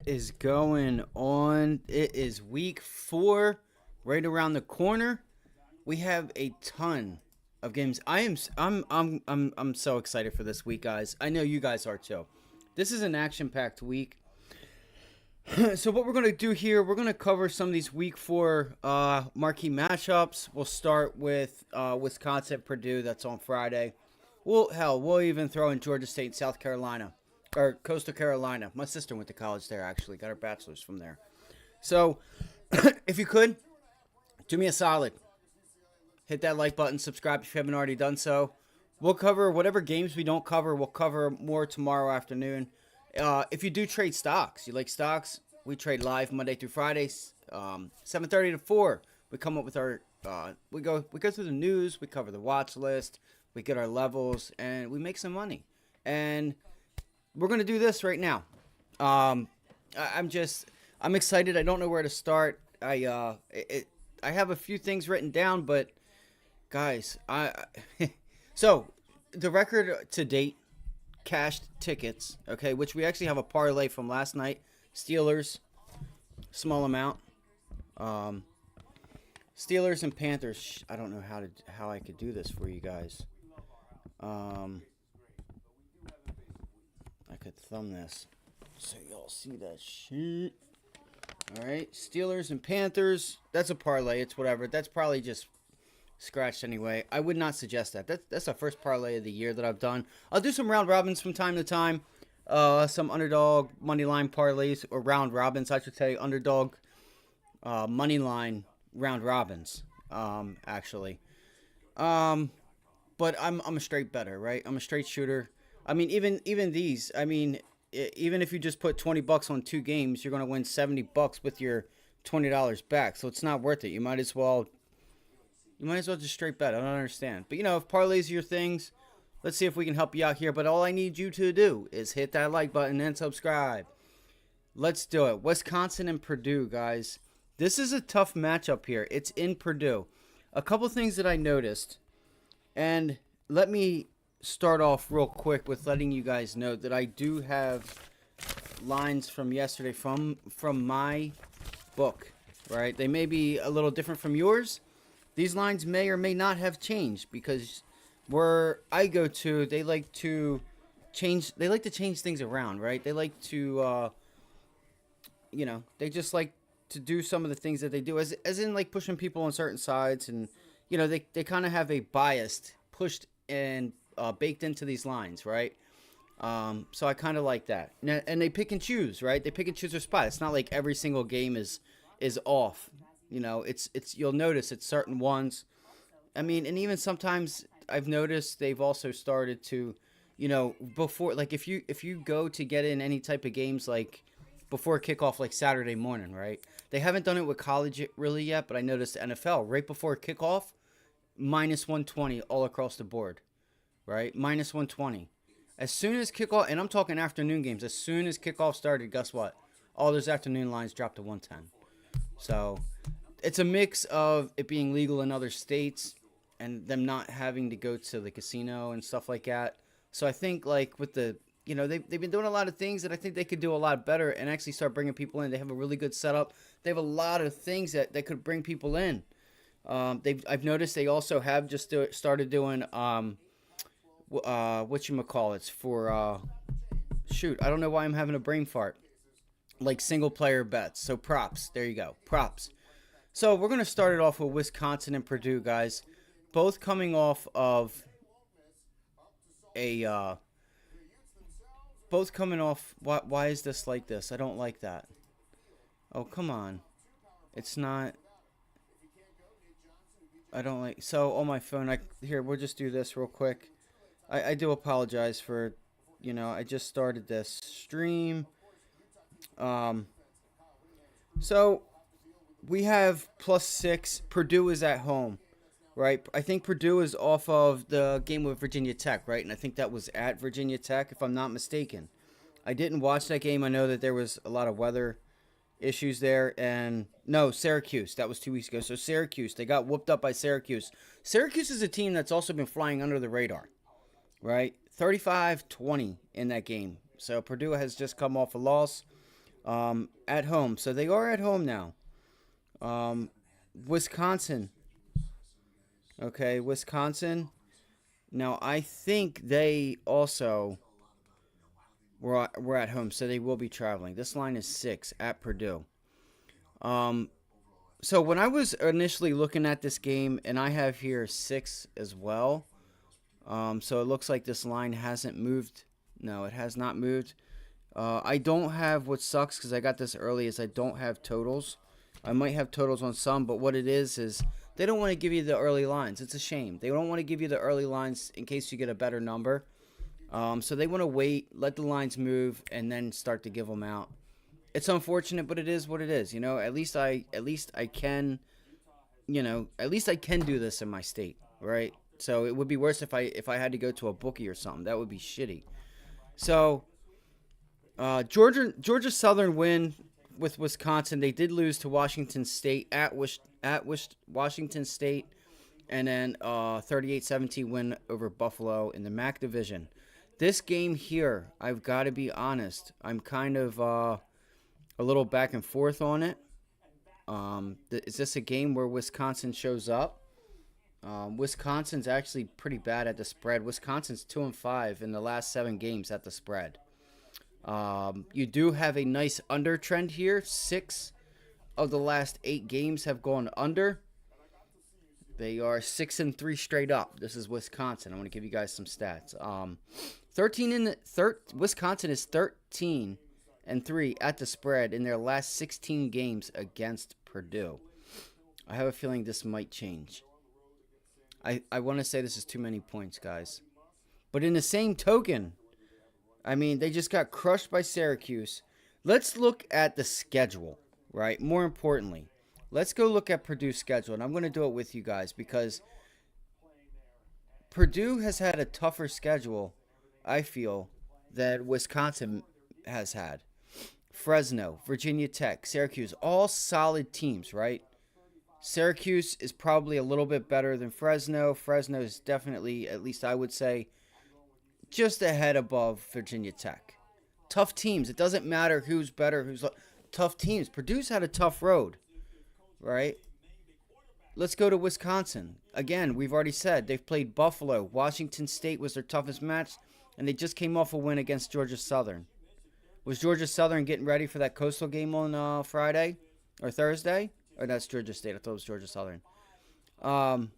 is going on? It is week 4, right around the corner. We have a ton of games. I'm so excited for this week, guys. I know you guys are too. This is an action-packed week. So what we're going to do here, we're going to cover some of these week 4 marquee matchups. We'll start with Wisconsin Purdue. That's on Friday. We'll even throw in Georgia State, South Carolina, or Coastal Carolina. My sister went to college there, actually. Got her bachelor's from there. So, if you could, do me a solid. Hit that like button. Subscribe if you haven't already done so. We'll cover whatever games we don't cover. We'll cover more tomorrow afternoon. If you do trade stocks, you like stocks, we trade live Monday through Fridays, 7:30 to 4. We come up with our, we go through the news. We cover the watch list. We get our levels, and we make some money. And we're going to do this right now. I'm excited. I don't know where to start. I have a few things written down, but guys, so the record to date, cashed tickets, okay, which we actually have a parlay from last night. Steelers, small amount. Steelers and Panthers. I don't know how I could do this for you guys. I could thumb this so y'all see that shit. All right, Steelers and Panthers. That's a parlay. It's whatever. That's probably just scratched anyway. I would not suggest that. That's the first parlay of the year that I've done. I'll do some round robins from time to time. Some underdog money line parlays, or round robins, I should say. Underdog money line round robins. Actually. But I'm a straight bettor, right? I'm a straight shooter. I mean, even these. I mean, even if you just put $20 on 2 games, you're gonna win $70 with your $20 back. So it's not worth it. You might as well just straight bet. I don't understand. But if parlays are your things, let's see if we can help you out here. But all I need you to do is hit that like button and subscribe. Let's do it. Wisconsin and Purdue, guys. This is a tough matchup here. It's in Purdue. A couple things that I noticed. And let me start off real quick with letting you guys know that I do have lines from yesterday from my book, right? They may be a little different from yours. These lines may or may not have changed because where I go to, they like to change things around, right? They like to they just like to do some of the things that they do as in like pushing people on certain sides, and they kind of have a bias pushed and baked into these lines, right? So I kind of like that. And they pick and choose, right? They pick and choose their spot. It's not like every single game is off. It's you'll notice it's certain ones. I mean, and even sometimes I've noticed they've also started to, before, like if you go to get in any type of games like before kickoff, like Saturday morning, right? They haven't done it with college really yet, but I noticed the NFL right before kickoff, minus 120 all across the board, right? Minus 120. As soon as kickoff, and I'm talking afternoon games, as soon as kickoff started, guess what? All those afternoon lines dropped to 110. So it's a mix of it being legal in other states and them not having to go to the casino and stuff like that. So I think like with the, they've been doing a lot of things that I think they could do a lot better and actually start bringing people in. They have a really good setup. They have a lot of things that could bring people in. I've noticed they also have just started doing whatchamacallits for shoot, I don't know why I'm having a brain fart. Like single player bets. So props. There you go. Props. So we're going to start it off with Wisconsin and Purdue, guys. Both coming off of why is this like this? I don't like that. Oh, come on. It's not. I don't like. So on my phone, here, we'll just do this real quick. I do apologize for, I just started this stream. So we have +6. Purdue is at home, right? I think Purdue is off of the game with Virginia Tech, right? And I think that was at Virginia Tech, if I'm not mistaken. I didn't watch that game. I know that there was a lot of weather issues there. And no, Syracuse. That was 2 weeks ago. So Syracuse, they got whooped up by Syracuse. Syracuse is a team that's also been flying under the radar, right? 35-20 in that game. So Purdue has just come off a loss. At home. So they are at home now. Um, Wisconsin. Okay, Wisconsin. Now I think they also were at home, so they will be traveling. This line is 6 at Purdue. Um, so when I was initially looking at this game, and I have here 6 as well. So it looks like this line hasn't moved. No, it has not moved. I don't have, what sucks because I got this early, is I don't have totals. I might have totals on some, but what it is they don't want to give you the early lines. It's a shame. They don't want to give you the early lines in case you get a better number. So they want to wait, let the lines move, and then start to give them out. It's unfortunate, but it is what it is. At least I can, at least I can do this in my state, right? So it would be worse if I had to go to a bookie or something. That would be shitty. So Georgia Southern win with Wisconsin. They did lose to Washington State at Washington State, and then 38-17 win over Buffalo in the MAC division. This game here, I've got to be honest, I'm kind of a little back and forth on it. Is this a game where Wisconsin shows up? Wisconsin's actually pretty bad at the spread. Wisconsin's 2-5 in the last 7 games at the spread. You do have a nice under trend here. 6 of the last 8 games have gone under. They are 6-3 straight up. This is Wisconsin. I want to give you guys some stats. 13 in the Wisconsin is 13-3 at the spread in their last 16 games against Purdue. I have a feeling this might change. I want to say this is too many points, guys. But in the same token, I mean, they just got crushed by Syracuse. Let's look at the schedule, right? More importantly, let's go look at Purdue's schedule. And I'm going to do it with you guys because Purdue has had a tougher schedule, I feel, than Wisconsin has had. Fresno, Virginia Tech, Syracuse, all solid teams, right? Syracuse is probably a little bit better than Fresno. Fresno is definitely, at least I would say, just ahead above Virginia Tech. Tough teams. It doesn't matter who's better, tough teams. Purdue's had a tough road, right? Let's go to Wisconsin. Again, we've already said they've played Buffalo. Washington State was their toughest match, and they just came off a win against Georgia Southern. Was Georgia Southern getting ready for that Coastal game on Friday or Thursday? Or that's Georgia State. I thought it was Georgia Southern. I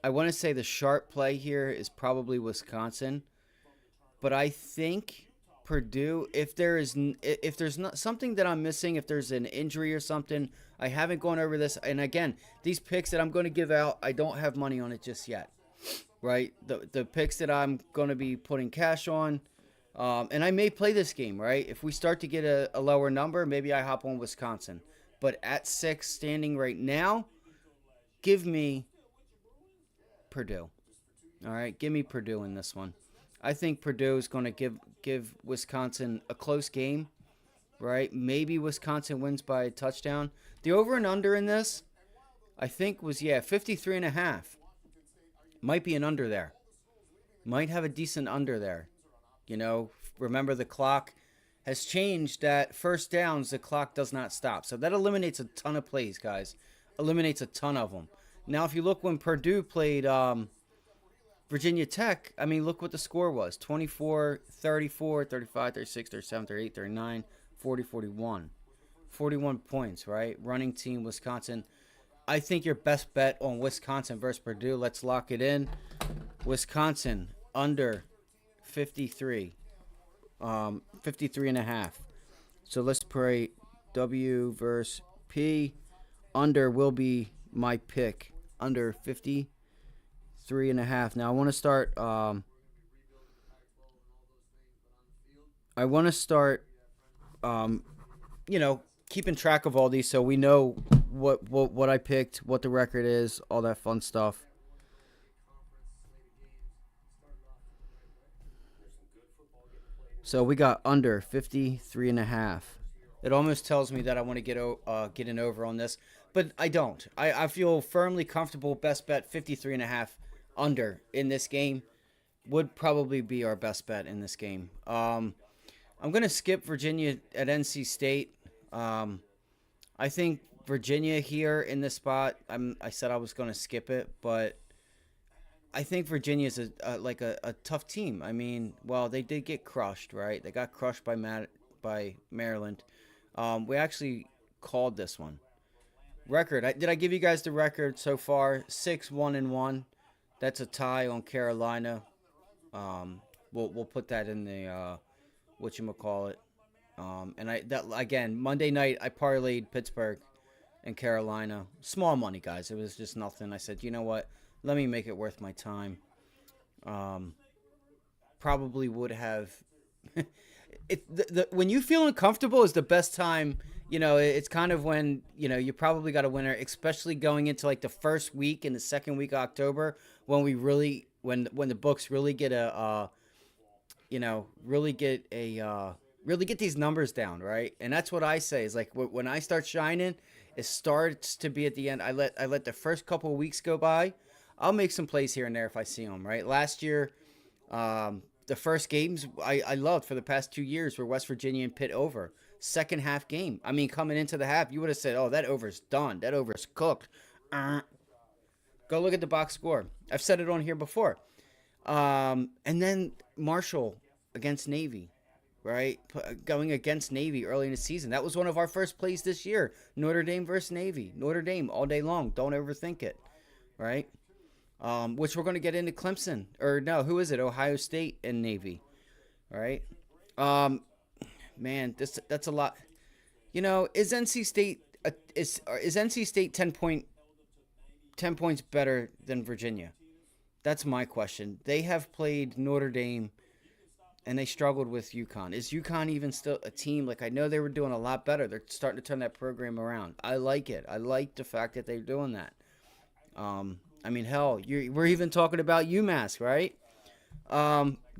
want to say the sharp play here is probably Wisconsin, but I think Purdue. If there's not something that I'm missing, if there's an injury or something, I haven't gone over this. And again, these picks that I'm going to give out, I don't have money on it just yet. Right, the picks that I'm going to be putting cash on. And I may play this game, right? If we start to get a lower number, maybe I hop on Wisconsin. But at 6, standing right now, give me Purdue. All right, give me Purdue in this one. I think Purdue is going to give Wisconsin a close game, right? Maybe Wisconsin wins by a touchdown. The over and under in this, I think was 53.5. Might be an under there. Might have a decent under there. Remember the clock has changed that first downs, the clock does not stop. So that eliminates a ton of plays, guys. Eliminates a ton of them. Now, if you look when Purdue played Virginia Tech, I mean, look what the score was. 24, 34, 35, 36, 37, 38, 39, 40, 41. 41 points, right? Running team, Wisconsin. I think your best bet on Wisconsin versus Purdue, let's lock it in. Wisconsin under 53. 53.5. So let's pray W versus P. Under will be my pick. Under 53.5. Now I want to start. Keeping track of all these so we know what I picked, what the record is, all that fun stuff. So we got under 53.5. It almost tells me that I want to get an over on this, but I don't. I feel firmly comfortable. Best bet 53.5 under in this game would probably be our best bet in this game. I'm gonna skip Virginia at NC State. Um, I think Virginia here in this spot. I said I was gonna skip it, but I think Virginia is a tough team. I mean, well, they did get crushed, right? They got crushed by Maryland. We actually called this one record. Did I give you guys the record so far? 6-1-1. That's a tie on Carolina. Um, we'll put that in the whatchamacallit. And I that again Monday night I parlayed Pittsburgh and Carolina. Small money, guys. It was just nothing. I said, you know what? Let me make it worth my time. Um, Probably would have. When you feel uncomfortable is the best time. You know, it's kind of when you probably got a winner, especially going into like the first week and the second week of October when we really when the books really get really get these numbers down, right? And that's what I say is like when I start shining, it starts to be at the end. I let the first couple of weeks go by. I'll make some plays here and there if I see them, right? Last year, the first games I loved for the past 2 years were West Virginia and Pitt over. Second half game. I mean, coming into the half, you would have said, oh, that over's done. That over's cooked. Go look at the box score. I've said it on here before. And then Marshall against Navy, right? Going against Navy early in the season. That was one of our first plays this year. Notre Dame versus Navy. Notre Dame all day long. Don't overthink it, right? Which we're going to get into Clemson. Or no, who is it? Ohio State and Navy, right? Man, that's a lot. Is NC State is NC State 10 points better than Virginia? That's my question. They have played Notre Dame and they struggled with UConn. Is UConn even still a team? Like, I know they were doing a lot better. They're starting to turn that program around. I like it. I like the fact that they're doing that. I mean, hell, we're even talking about UMass, right?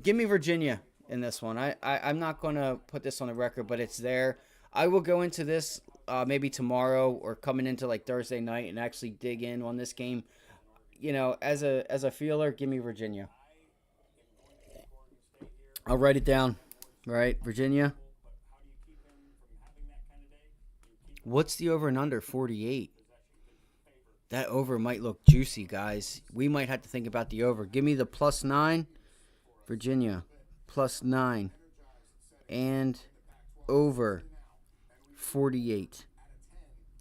Give me Virginia in this one. I'm not going to put this on the record, but it's there. I will go into this maybe tomorrow or coming into like Thursday night and actually dig in on this game. As a feeler, give me Virginia. I'll write it down. Right, Virginia. What's the over and under? 48. That over might look juicy, guys. We might have to think about the over. Give me the +9. Virginia, +9. And over 48.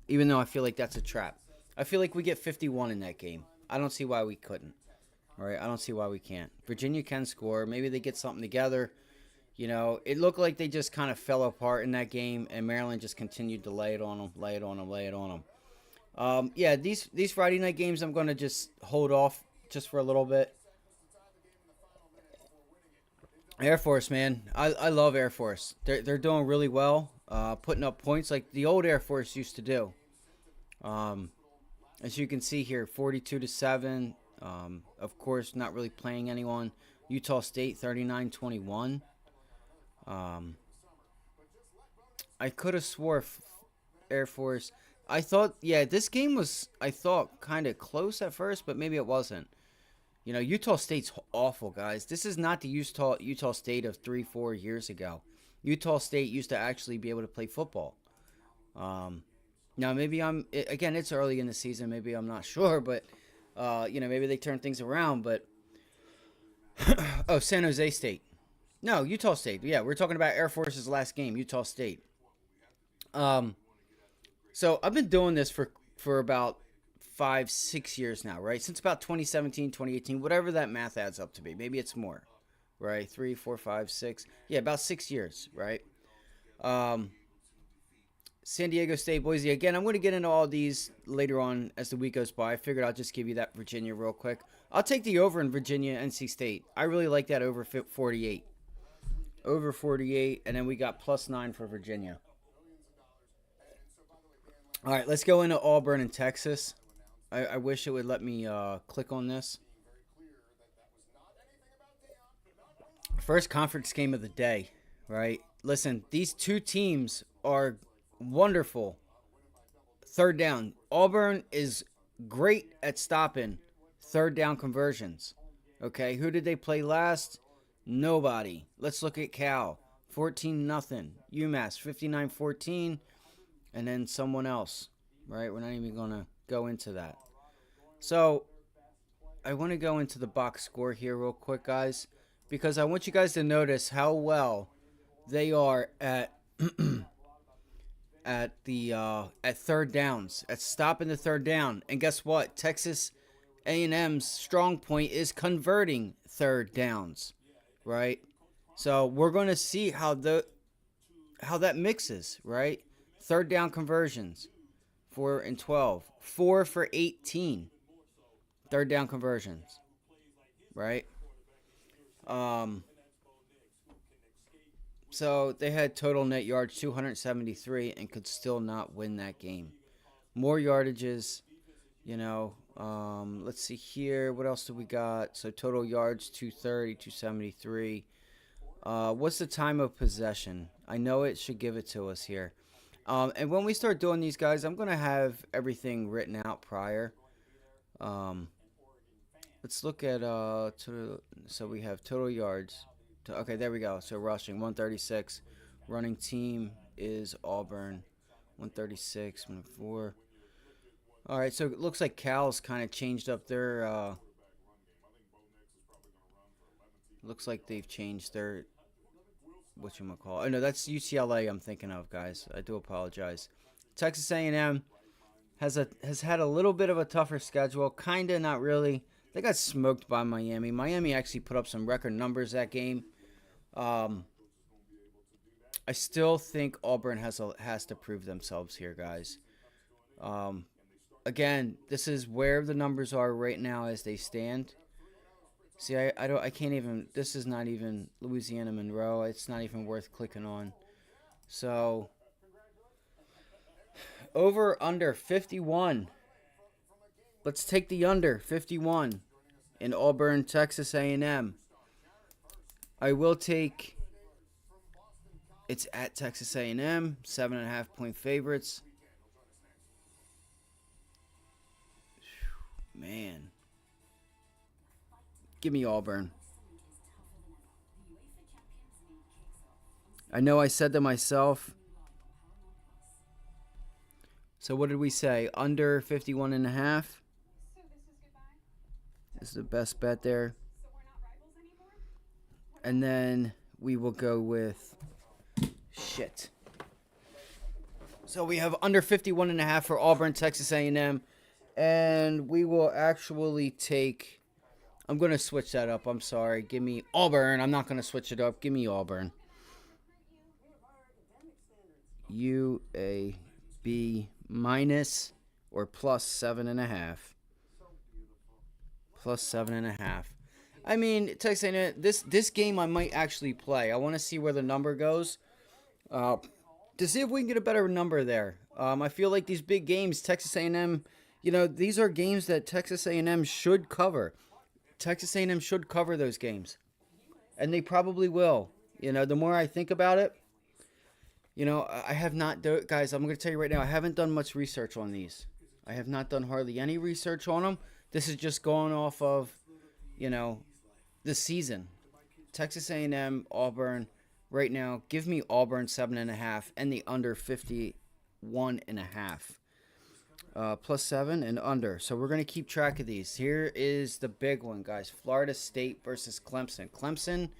Even though I feel like that's a trap. I feel like we get 51 in that game. I don't see why we couldn't. All right, I don't see why we can't. Virginia can score. Maybe they get something together. It looked like they just kind of fell apart in that game, and Maryland just continued to lay it on them. Yeah, these Friday night games I'm going to just hold off just for a little bit. Air Force, man. I love Air Force. They're doing really well, putting up points like the old Air Force used to do. As you can see here, 42-7. Of course, not really playing anyone. Utah State, 39-21. I could have swore Air Force. I thought, this game was, kind of close at first, but maybe it wasn't. Utah State's awful, guys. This is not the Utah State of 3-4 years ago. Utah State used to actually be able to play football. Now, maybe again, it's early in the season. Maybe I'm not sure, but, maybe they turn things around. But, San Jose State. No, Utah State. Yeah, we're talking about Air Force's last game, Utah State. So I've been doing this for about 5-6 years now, right? Since about 2017, 2018, whatever that math adds up to be. Maybe it's more, right? 3, 4, 5, 6. Yeah, about 6 years, right? San Diego State, Boise. Again, I'm going to get into all these later on as the week goes by. I figured I'll just give you that Virginia real quick. I'll take the over in Virginia, NC State. I really like that over 48. Over 48, and then we got +9 for Virginia. All right, let's go into Auburn and Texas. I wish it would let me click on this. First conference game of the day, right? Listen, these two teams are wonderful. Third down. Auburn is great at stopping third down conversions. Okay, who did they play last? Nobody. Let's look at Cal. 14 nothing. UMass 59-14, and then someone else, right? We're not even going to go into that. So, I want to go into the box score here real quick, guys, because I want you guys to notice how well they are at at third downs, at stopping the third down. And guess what? Texas A&M's strong point is converting third downs, right? So we're going to see how that mixes, right? Third down conversions, 4 and 12, 4 for 18, third down conversions, right? Um, so they had total net yards 273 and could still not win that game. More yardages, let's see here. What else do we got? So total yards 230, 273. What's the time of possession? I know it should give it to us here. And when we start doing these, guys, I'm going to have everything written out prior. Let's look at so we have total yards. Okay, there we go. So rushing 136. Running team is Auburn 136, 104. All right, so it looks like Cal's kind of changed up their looks like they've changed their whatchamacallit. Oh no, that's UCLA I'm thinking of, guys. I do apologize. Texas A&M has had a little bit of a tougher schedule, kind of, not really. They got smoked by Miami. Miami actually put up some record numbers that game. I still think Auburn has to prove themselves here, guys. Again, this is where the numbers are right now as they stand. See, I can't even. This is not even Louisiana Monroe. It's not even worth clicking on. So over under 51. Let's take the under 51 in Auburn, Texas A&M. I will take. It's at Texas A&M, 7.5 point favorites. Man, give me Auburn. I know I said that myself. So what did we say? Under 51.5. This is the best bet there. And then we will go with shit. So we have under 51.5 for Auburn, Texas A&M. And we will actually take... I'm going to switch that up. I'm sorry. Give me Auburn. I'm not going to switch it up. Give me Auburn. UAB minus or plus 7.5. Plus 7.5. I mean, Texas A&M, this game I might actually play. I want to see where the number goes. To see if we can get a better number there. I feel like these big games, Texas A&M... these are games that Texas A&M should cover. Texas A&M should cover those games. And they probably will. The more I think about it, I have not... Guys, I'm going to tell you right now, I haven't done much research on these. I have not done hardly any research on them. This is just going off of, the season. Texas A&M, Auburn, right now, give me Auburn 7.5 and the under 51.5. Plus 7 and under. So we're going to keep track of these. Here is the big one, guys. Florida State versus Clemson. Clemson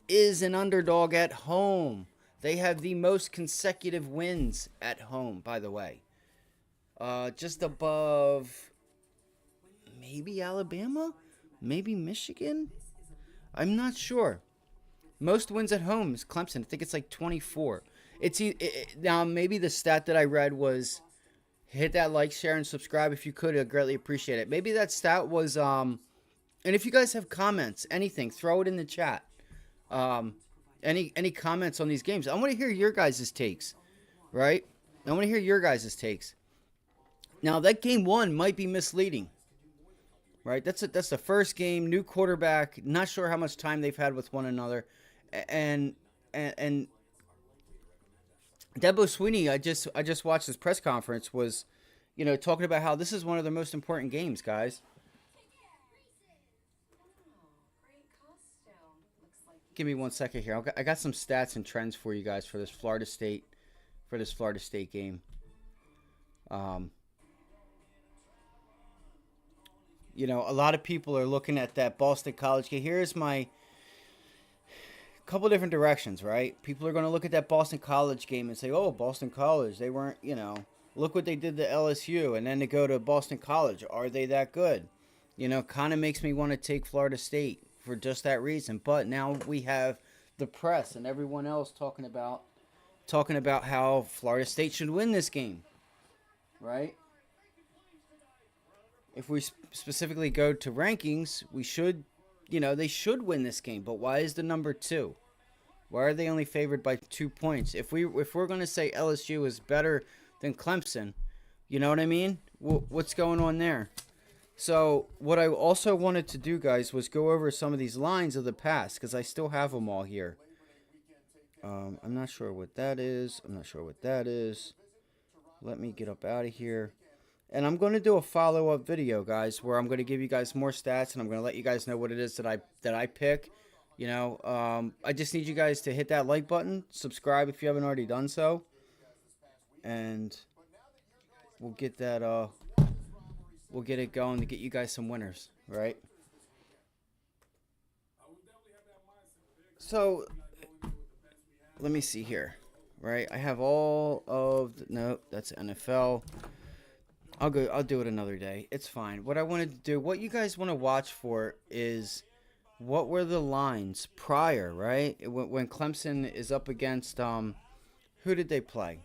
is an underdog at home. They have the most consecutive wins at home, by the way. Just above maybe Alabama? Maybe Michigan? I'm not sure. Most wins at home is Clemson. I think it's like 24. Now, maybe the stat that I read was... Hit that like, share, and subscribe if you could. I'd greatly appreciate it. Maybe that stat was, and if you guys have comments, anything, throw it in the chat. Any comments on these games? I want to hear your guys' takes, right? I want to hear your guys' takes. Now, that game one might be misleading, right? That's the first game, new quarterback, not sure how much time they've had with one another, and Debo Sweeney, I just watched his press conference, was, talking about how this is one of the most important games, guys. Give me 1 second here. I got some stats and trends for you guys for this Florida State game. Um, a lot of people are looking at that Boston College game. Here's my couple different directions, right? People are going to look at that Boston College game and say, "Oh, Boston College, they weren't, look what they did to LSU," and then they go to Boston College. Are they that good? Kind of makes me want to take Florida State for just that reason. But now we have the press and everyone else talking about how Florida State should win this game, right? If we specifically go to rankings, we should, they should win this game. But why is the number 2? Why are they only favored by 2 points? If we're going to say LSU is better than Clemson, you know what I mean? What's going on there? So what I also wanted to do, guys, was go over some of these lines of the past because I still have them all here. I'm not sure what that is. Let me get up out of here. And I'm going to do a follow-up video, guys, where I'm going to give you guys more stats and I'm going to let you guys know what it is that I pick. I just need you guys to hit that like button, subscribe if you haven't already done so, and we'll get it going to get you guys some winners, right? So let me see here, right? I have all of no, that's NFL. I'll do it another day. It's fine. What I wanted to do, what you guys want to watch for is what were the lines prior, right? When Clemson is up against who did they play?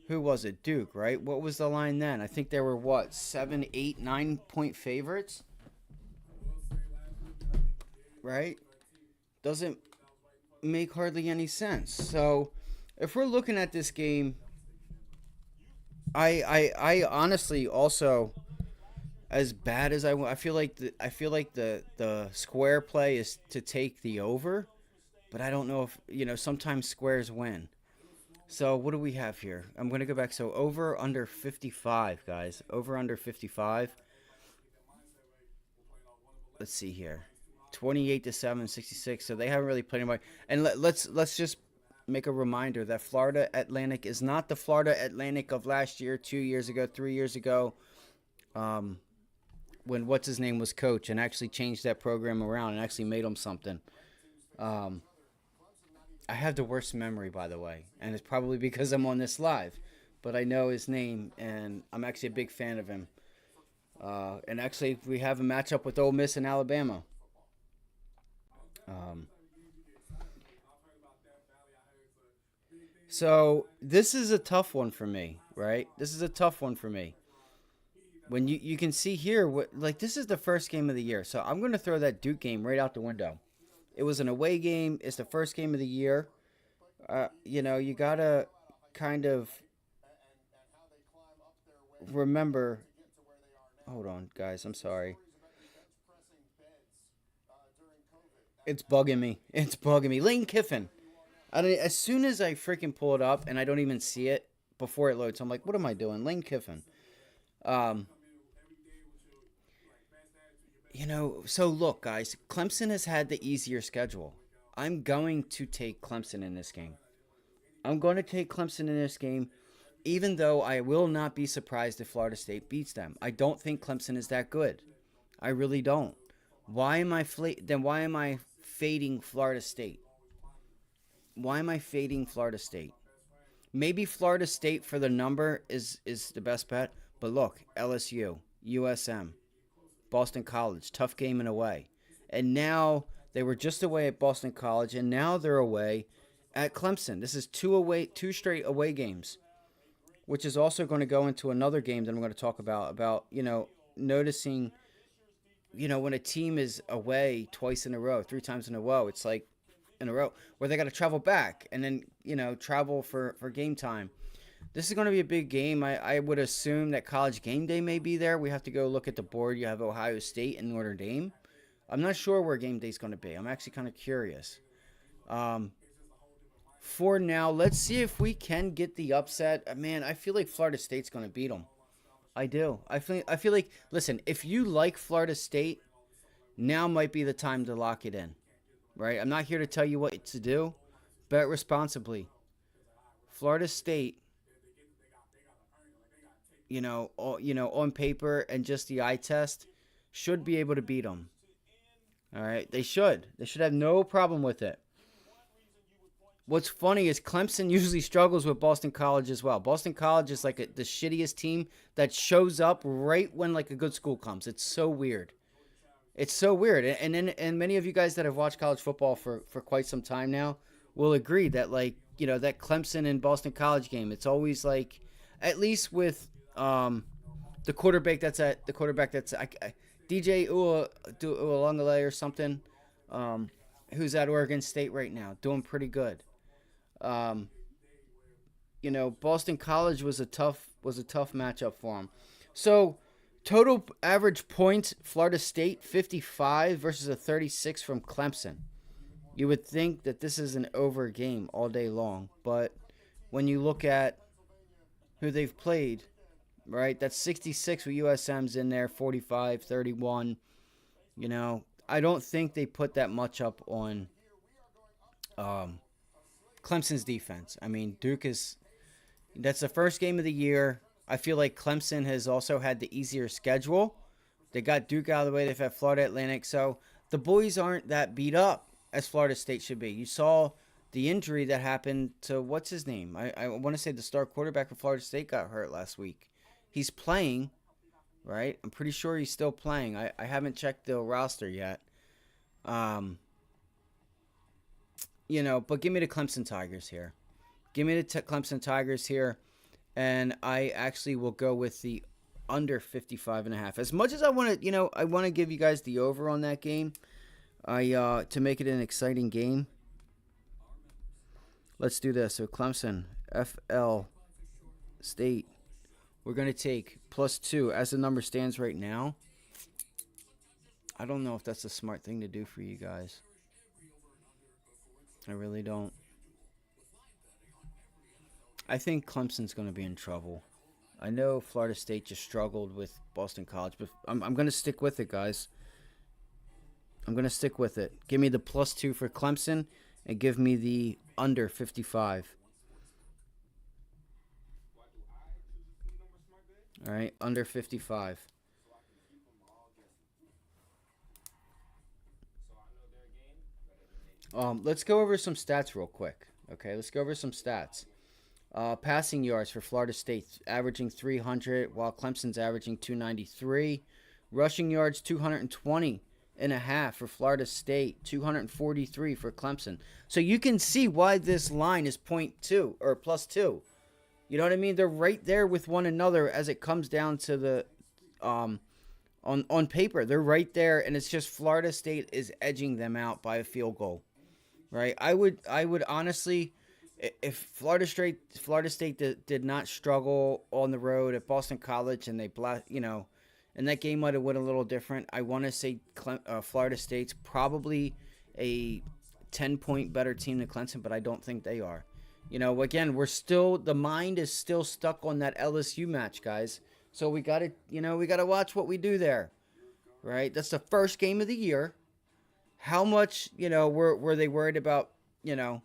Who was it? Duke, right? What was the line then? I think there were 7, 8, 9-point favorites, right? Doesn't make hardly any sense. So if we're looking at this game, I honestly also, as bad as I feel like the square play is to take the over, but I don't know if sometimes squares win. So what do we have here? I'm going to go back. So over under 55, guys. Over under 55. Let's see here. 28-7, 66. So they haven't really played anybody. And let's just make a reminder that Florida Atlantic is not the Florida Atlantic of last year, 2 years ago, 3 years ago, when what's his name was coach and actually changed that program around and actually made them something. I have the worst memory, by the way, and it's probably because I'm on this live, but I know his name and I'm actually a big fan of him. And actually, we have a matchup with Ole Miss and Alabama. So this is a tough one for me, right? This is a tough one for me. When you can see here, this is the first game of the year. So I'm going to throw that Duke game right out the window. It was an away game. It's the first game of the year. You got to kind of remember. Hold on, guys. I'm sorry. It's bugging me. Lane Kiffin. As soon as I freaking pull it up and I don't even see it before it loads, I'm like, what am I doing? Lane Kiffin. So look, guys, Clemson has had the easier schedule. I'm going to take Clemson in this game. Even though I will not be surprised if Florida State beats them. I don't think Clemson is that good. I really don't. Why am I fading Florida State? Maybe Florida State for the number is the best bet. But look, LSU, USM, Boston College, tough game and away. And now they were just away at Boston College, and now they're away at Clemson. This is two straight away games, which is also going to go into another game that I'm going to talk about noticing, when a team is away twice in a row, 3 times in a row, it's like in a row, where they got to travel back and then, travel for game time. This is going to be a big game. I would assume that College Game Day may be there. We have to go look at the board. You have Ohio State and Notre Dame. I'm not sure where game day is going to be. I'm actually kind of curious. For now, let's see if we can get the upset. Man, I feel like Florida State's going to beat them. I do. I feel like, listen, if you like Florida State, now might be the time to lock it in. right? I'm not here to tell you what to do. Bet responsibly. Florida State, on paper and just the eye test, should be able to beat them. All right, they should. They should have no problem with it. What's funny is Clemson usually struggles with Boston College as well. Boston College is like the shittiest team that shows up right when like a good school comes. It's so weird. It's so weird. And many of you guys that have watched college football for quite some time now will agree that like, that Clemson and Boston College game, it's always like, at least with the quarterback that's DJ Ualongale or something, who's at Oregon State right now, doing pretty good. Um, Boston College was a tough matchup for him. So total average points, Florida State 55 versus a 36 from Clemson. You would think that this is an over game all day long, but when you look at who they've played, right? That's 66 with USM's in there, 45, 31. I don't think they put that much up on um, Clemson's defense. I mean, that's the first game of the year. I feel like Clemson has also had the easier schedule. They got Duke out of the way. They've had Florida Atlantic. So the boys aren't that beat up as Florida State should be. You saw the injury that happened to, what's his name? I want to say the star quarterback for Florida State got hurt last week. He's playing, right? I'm pretty sure he's still playing. I haven't checked the roster yet. Um, but give me the Clemson Tigers here. Give me the Clemson Tigers here. And I actually will go with the under 55.5. As much as I want to, I want to give you guys the over on that game. To make it an exciting game. Let's do this. So Clemson, FL State. We're going to take +2 as the number stands right now. I don't know if that's a smart thing to do for you guys. I really don't. I think Clemson's going to be in trouble. I know Florida State just struggled with Boston College, but I'm going to stick with it, guys. I'm going to stick with it. Give me the +2 for Clemson and give me the under 55. All right, under 55. Let's go over some stats real quick. Okay, let's go over some stats. Passing yards for Florida State averaging 300, while Clemson's averaging 293. Rushing yards 220.5 for Florida State, 243 for Clemson. So you can see why this line is .2 or +2. You know what I mean? They're right there with one another as it comes down to the on paper. They're right there, and it's just Florida State is edging them out by a field goal. Right? I would honestly, if Florida State did not struggle on the road at Boston College and and that game might have went a little different. I want to say Florida State's probably a 10-point better team than Clemson, but I don't think they are. Again, the mind is still stuck on that LSU match, guys. So we got to watch what we do there, right? That's the first game of the year. How much, were they worried about, getting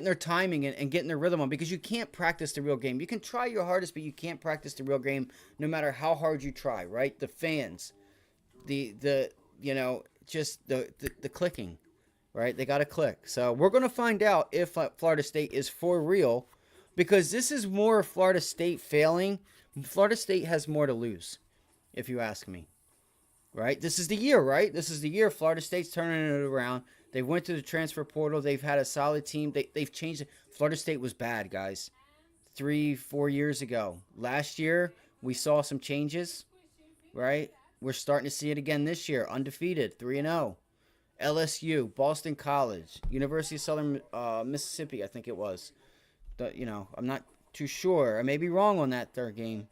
their timing and getting their rhythm on, because you can't practice the real game. You can try your hardest, but you can't practice the real game no matter how hard you try, right? The fans, just the clicking, right? They got to click. So we're going to find out if Florida State is for real, because this is more Florida State failing. Florida State has more to lose, if you ask me, right? This is the year, right? This is the year Florida State's turning it around. They went to the transfer portal. They've had a solid team. They've changed it. Florida State was bad, guys, 3-4 years ago. Last year, we saw some changes, right? We're starting to see it again this year. Undefeated, 3-0. LSU, Boston College, University of Southern Mississippi, I think it was. I'm not too sure. I may be wrong on that third game.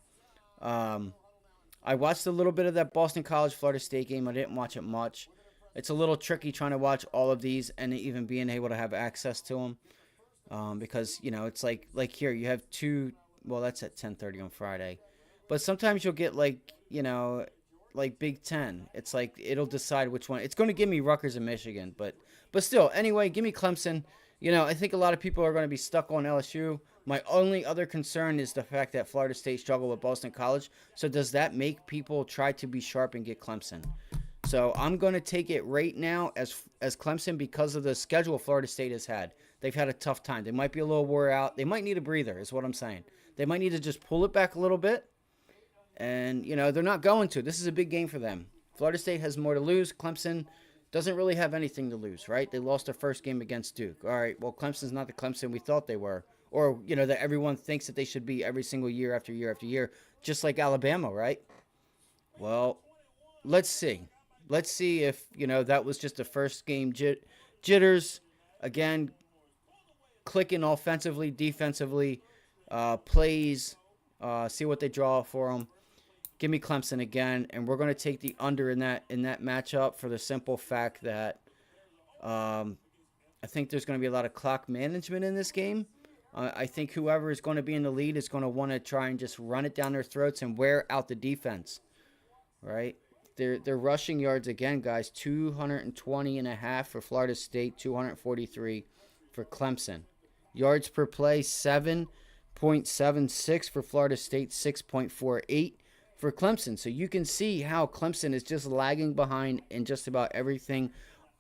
I watched a little bit of that Boston College Florida State game. I didn't watch it much. It's a little tricky trying to watch all of these and even being able to have access to them, because it's like here you have two. Well, that's at 10:30 on Friday, but sometimes you'll get like Big Ten. It's like it'll decide which one. It's going to give me Rutgers and Michigan, but still, anyway, give me Clemson. I think a lot of people are going to be stuck on LSU. My only other concern is the fact that Florida State struggled with Boston College. So does that make people try to be sharp and get Clemson? So I'm going to take it right now as Clemson because of the schedule Florida State has had. They've had a tough time. They might be a little wore out. They might need a breather, is what I'm saying. They might need to just pull it back a little bit. And, they're not going to. This is a big game for them. Florida State has more to lose. Clemson doesn't really have anything to lose, right? They lost their first game against Duke. All right, well, Clemson's not the Clemson we thought they were. Or, that everyone thinks that they should be every single year after year after year, just like Alabama, right? Well, let's see. Let's see if, that was just the first game jitters. Again, clicking offensively, defensively, plays, see what they draw for them. Give me Clemson again, and we're going to take the under in that matchup for the simple fact that I think there's going to be a lot of clock management in this game. I think whoever is going to be in the lead is going to want to try and just run it down their throats and wear out the defense, right? Their rushing yards, again, guys, 220.5 for Florida State, 243 for Clemson. Yards per play, 7.76 for Florida State, 6.48 for Clemson. So you can see how Clemson is just lagging behind in just about everything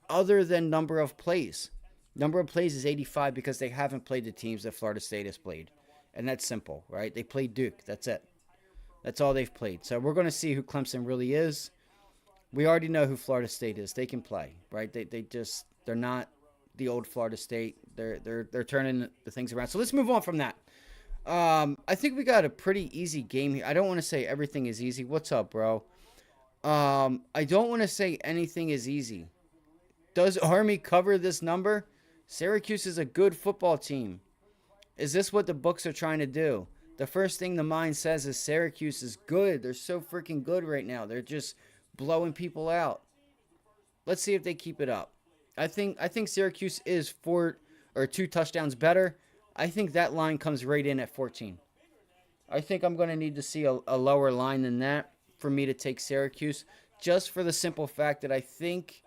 other than number of plays. Number of plays is 85 because they haven't played the teams that Florida State has played. And that's simple, right? They played Duke. That's it. That's all they've played. So we're going to see who Clemson really is. We already know who Florida State is. They can play, right? They're not the old Florida State. They're turning the things around. So let's move on from that. I think we got a pretty easy game here. I don't want to say everything is easy. What's up, bro? I don't want to say anything is easy. Does Army cover this number? Syracuse is a good football team. Is this what the books are trying to do? The first thing the mind says is Syracuse is good. They're so freaking good right now. They're just blowing people out. Let's see if they keep it up. I think Syracuse is 4 or 2 touchdowns better. I think that line comes right in at 14. I think I'm going to need to see a lower line than that for me to take Syracuse, just for the simple fact that I think,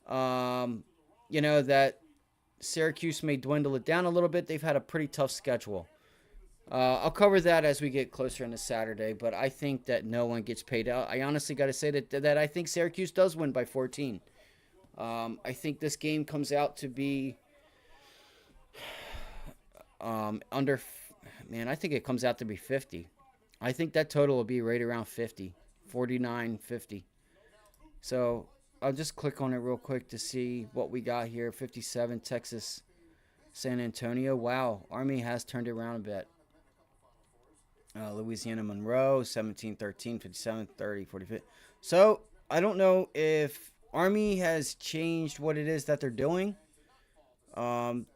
that Syracuse may dwindle it down a little bit. They've had a pretty tough schedule. I'll cover that as we get closer into Saturday, but I think that no one gets paid out. I honestly got to say that I think Syracuse does win by 14. I think this game comes out to be under, man, I think it comes out to be 50. I think that total will be right around 50, 49, 50. So I'll just click on it real quick to see what we got here. 57, Texas, San Antonio. Wow, Army has turned it around a bit. Louisiana Monroe, 17-13, 57-30, 45. So I don't know if Army has changed what it is that they're doing. Man,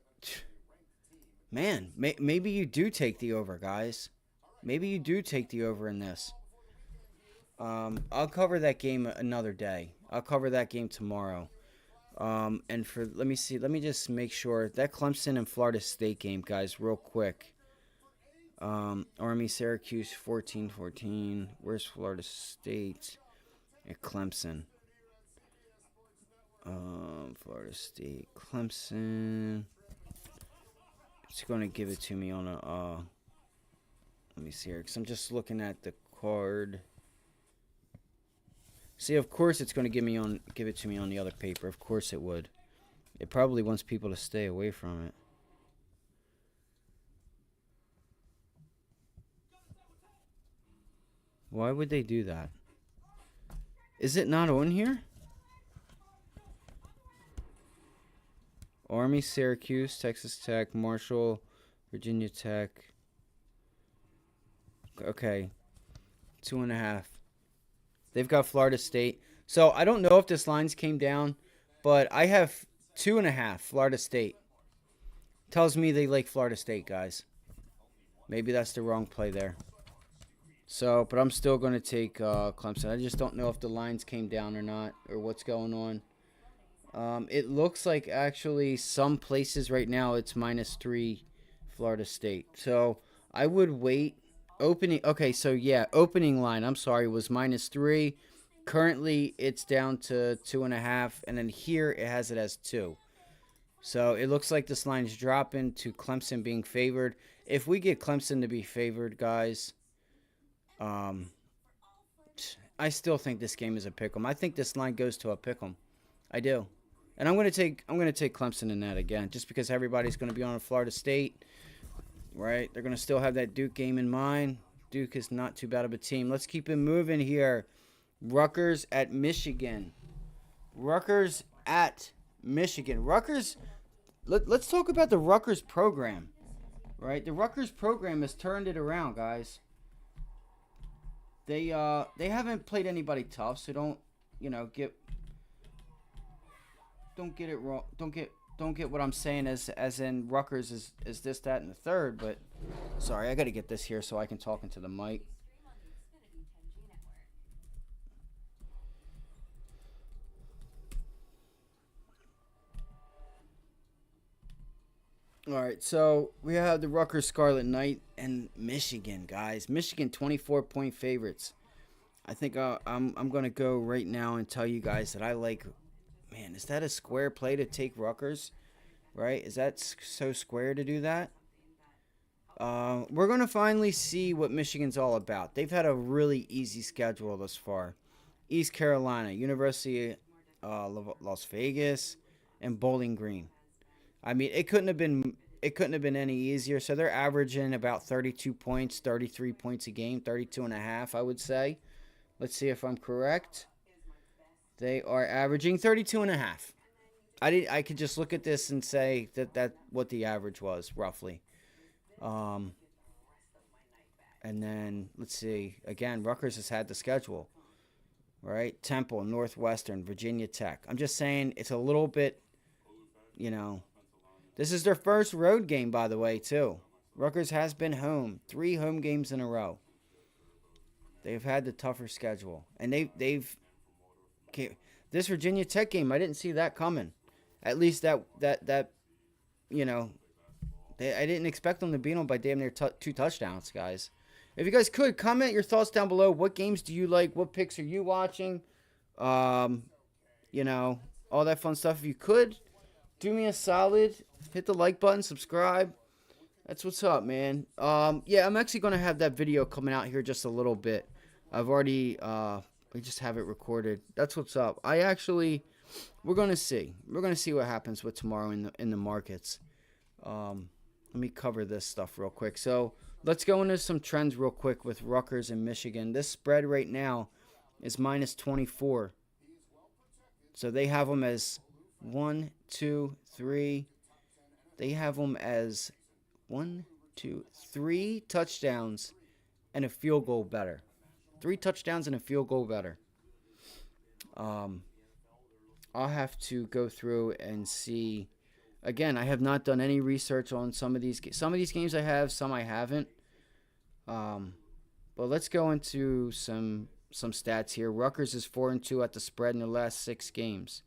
maybe you do take the over, guys. Maybe you do take the over in this. I'll cover that game another day. I'll cover that game tomorrow. And let me just make sure that Clemson and Florida State game, guys, real quick. Army, Syracuse, 14-14. Where's Florida State at Clemson? Florida State, Clemson. It's going to give it to me on a, let me see here, because I'm just looking at the card. See, of course it's going to give it to me on the other paper. Of course it would. It probably wants people to stay away from it. Why would they do that? Is it not on here? Army, Syracuse, Texas Tech, Marshall, Virginia Tech. Okay. 2.5. They've got Florida State. So I don't know if this lines came down, but I have 2.5 Florida State. Tells me they like Florida State, guys. Maybe that's the wrong play there. So, but I'm still going to take Clemson. I just don't know if the lines came down or not, or what's going on. It looks like actually some places right now it's -3 Florida State. So I would wait. Opening line, I'm sorry, was -3. Currently, it's down to 2.5, and then here it has it as 2. So it looks like this line is dropping to Clemson being favored. If we get Clemson to be favored, guys, um, I still think this game is a pick 'em. I think this line goes to a pick 'em. I do, and I'm gonna take Clemson in that again, just because everybody's gonna be on Florida State, right? They're gonna still have that Duke game in mind. Duke is not too bad of a team. Let's keep it moving here. Rutgers at Michigan. Rutgers at Michigan. Rutgers. Let's talk about the Rutgers program, right? The Rutgers program has turned it around, guys. They haven't played anybody tough, so don't get it wrong. Don't get what I'm saying as in Rutgers is this, that, and the third. But sorry, I got to get this here so I can talk into the mic. All right, so we have the Rutgers Scarlet Knight and Michigan, guys. Michigan 24-point favorites. I think I'm gonna go right now and tell you guys that I like. Man, is that a square play to take Rutgers? Right? Is that so square to do that? We're gonna finally see what Michigan's all about. They've had a really easy schedule thus far. East Carolina, University, Las Vegas, and Bowling Green. I mean, it couldn't have been any easier. So they're averaging about 32 points, 33 points a game, 32 and a half, I would say. Let's see if I'm correct. They are averaging 32 and a half. I could just look at this and say that what the average was roughly. Um, and then let's see. Again, Rutgers has had the schedule, right? Temple, Northwestern, Virginia Tech. I'm just saying it's a little bit, you know, this is their first road game, by the way, too. Rutgers has been home 3 home games in a row. They've had the tougher schedule, and they've this Virginia Tech game. I didn't see that coming. At least that you know, I didn't expect them to beat them by damn near 2 touchdowns, guys. If you guys could comment your thoughts down below. What games do you like? What picks are you watching? Um, all that fun stuff. If you could, do me a solid. Hit the like button, subscribe. That's what's up, man. Yeah, I'm actually going to have that video coming out here just a little bit. I've already, we just have it recorded. That's what's up. We're going to see. We're going to see what happens with tomorrow in the markets. Let me cover this stuff real quick. So let's go into some trends real quick with Rutgers and Michigan. This spread right now is minus 24. So they have them as 1, 2, 3. They have them as 1, 2, 3 touchdowns and a field goal better. 3 touchdowns and a field goal better. I'll have to go through and see. Again, I have not done any research on some of these. Some of these games I have, some I haven't. But let's go into some stats here. Rutgers is 4-2 at the spread in their last 6 games.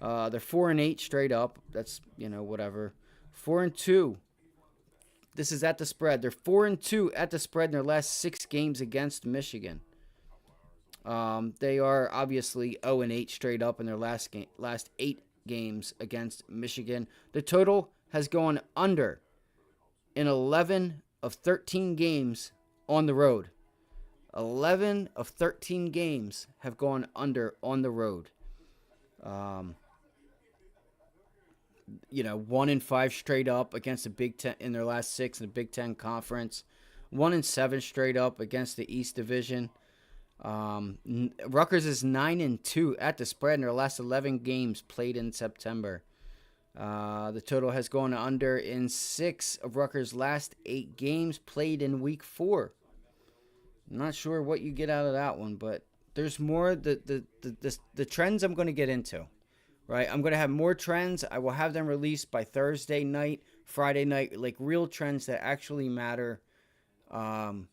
They're 4-8 straight up. That's whatever. 4-2. This is at the spread. They're 4-2 at the spread in their last 6 games against Michigan. They are obviously 0-8 straight up in their last 8 games against Michigan. The total has gone under in 11 of 13 games on the road. 11 of 13 games have gone under on the road. 1-5 straight up against the Big Ten in their last 6 in the Big Ten Conference. 1-7 straight up against the East Division. Rutgers is 9-2 at the spread in their last 11 games played in September. The total has gone under in 6 of Rutgers' last 8 games played in Week 4. I'm not sure what you get out of that one, but there's more. The trends I'm going to get into. Right, I'm going to have more trends. I will have them released by Thursday night, Friday night, like real trends that actually matter, that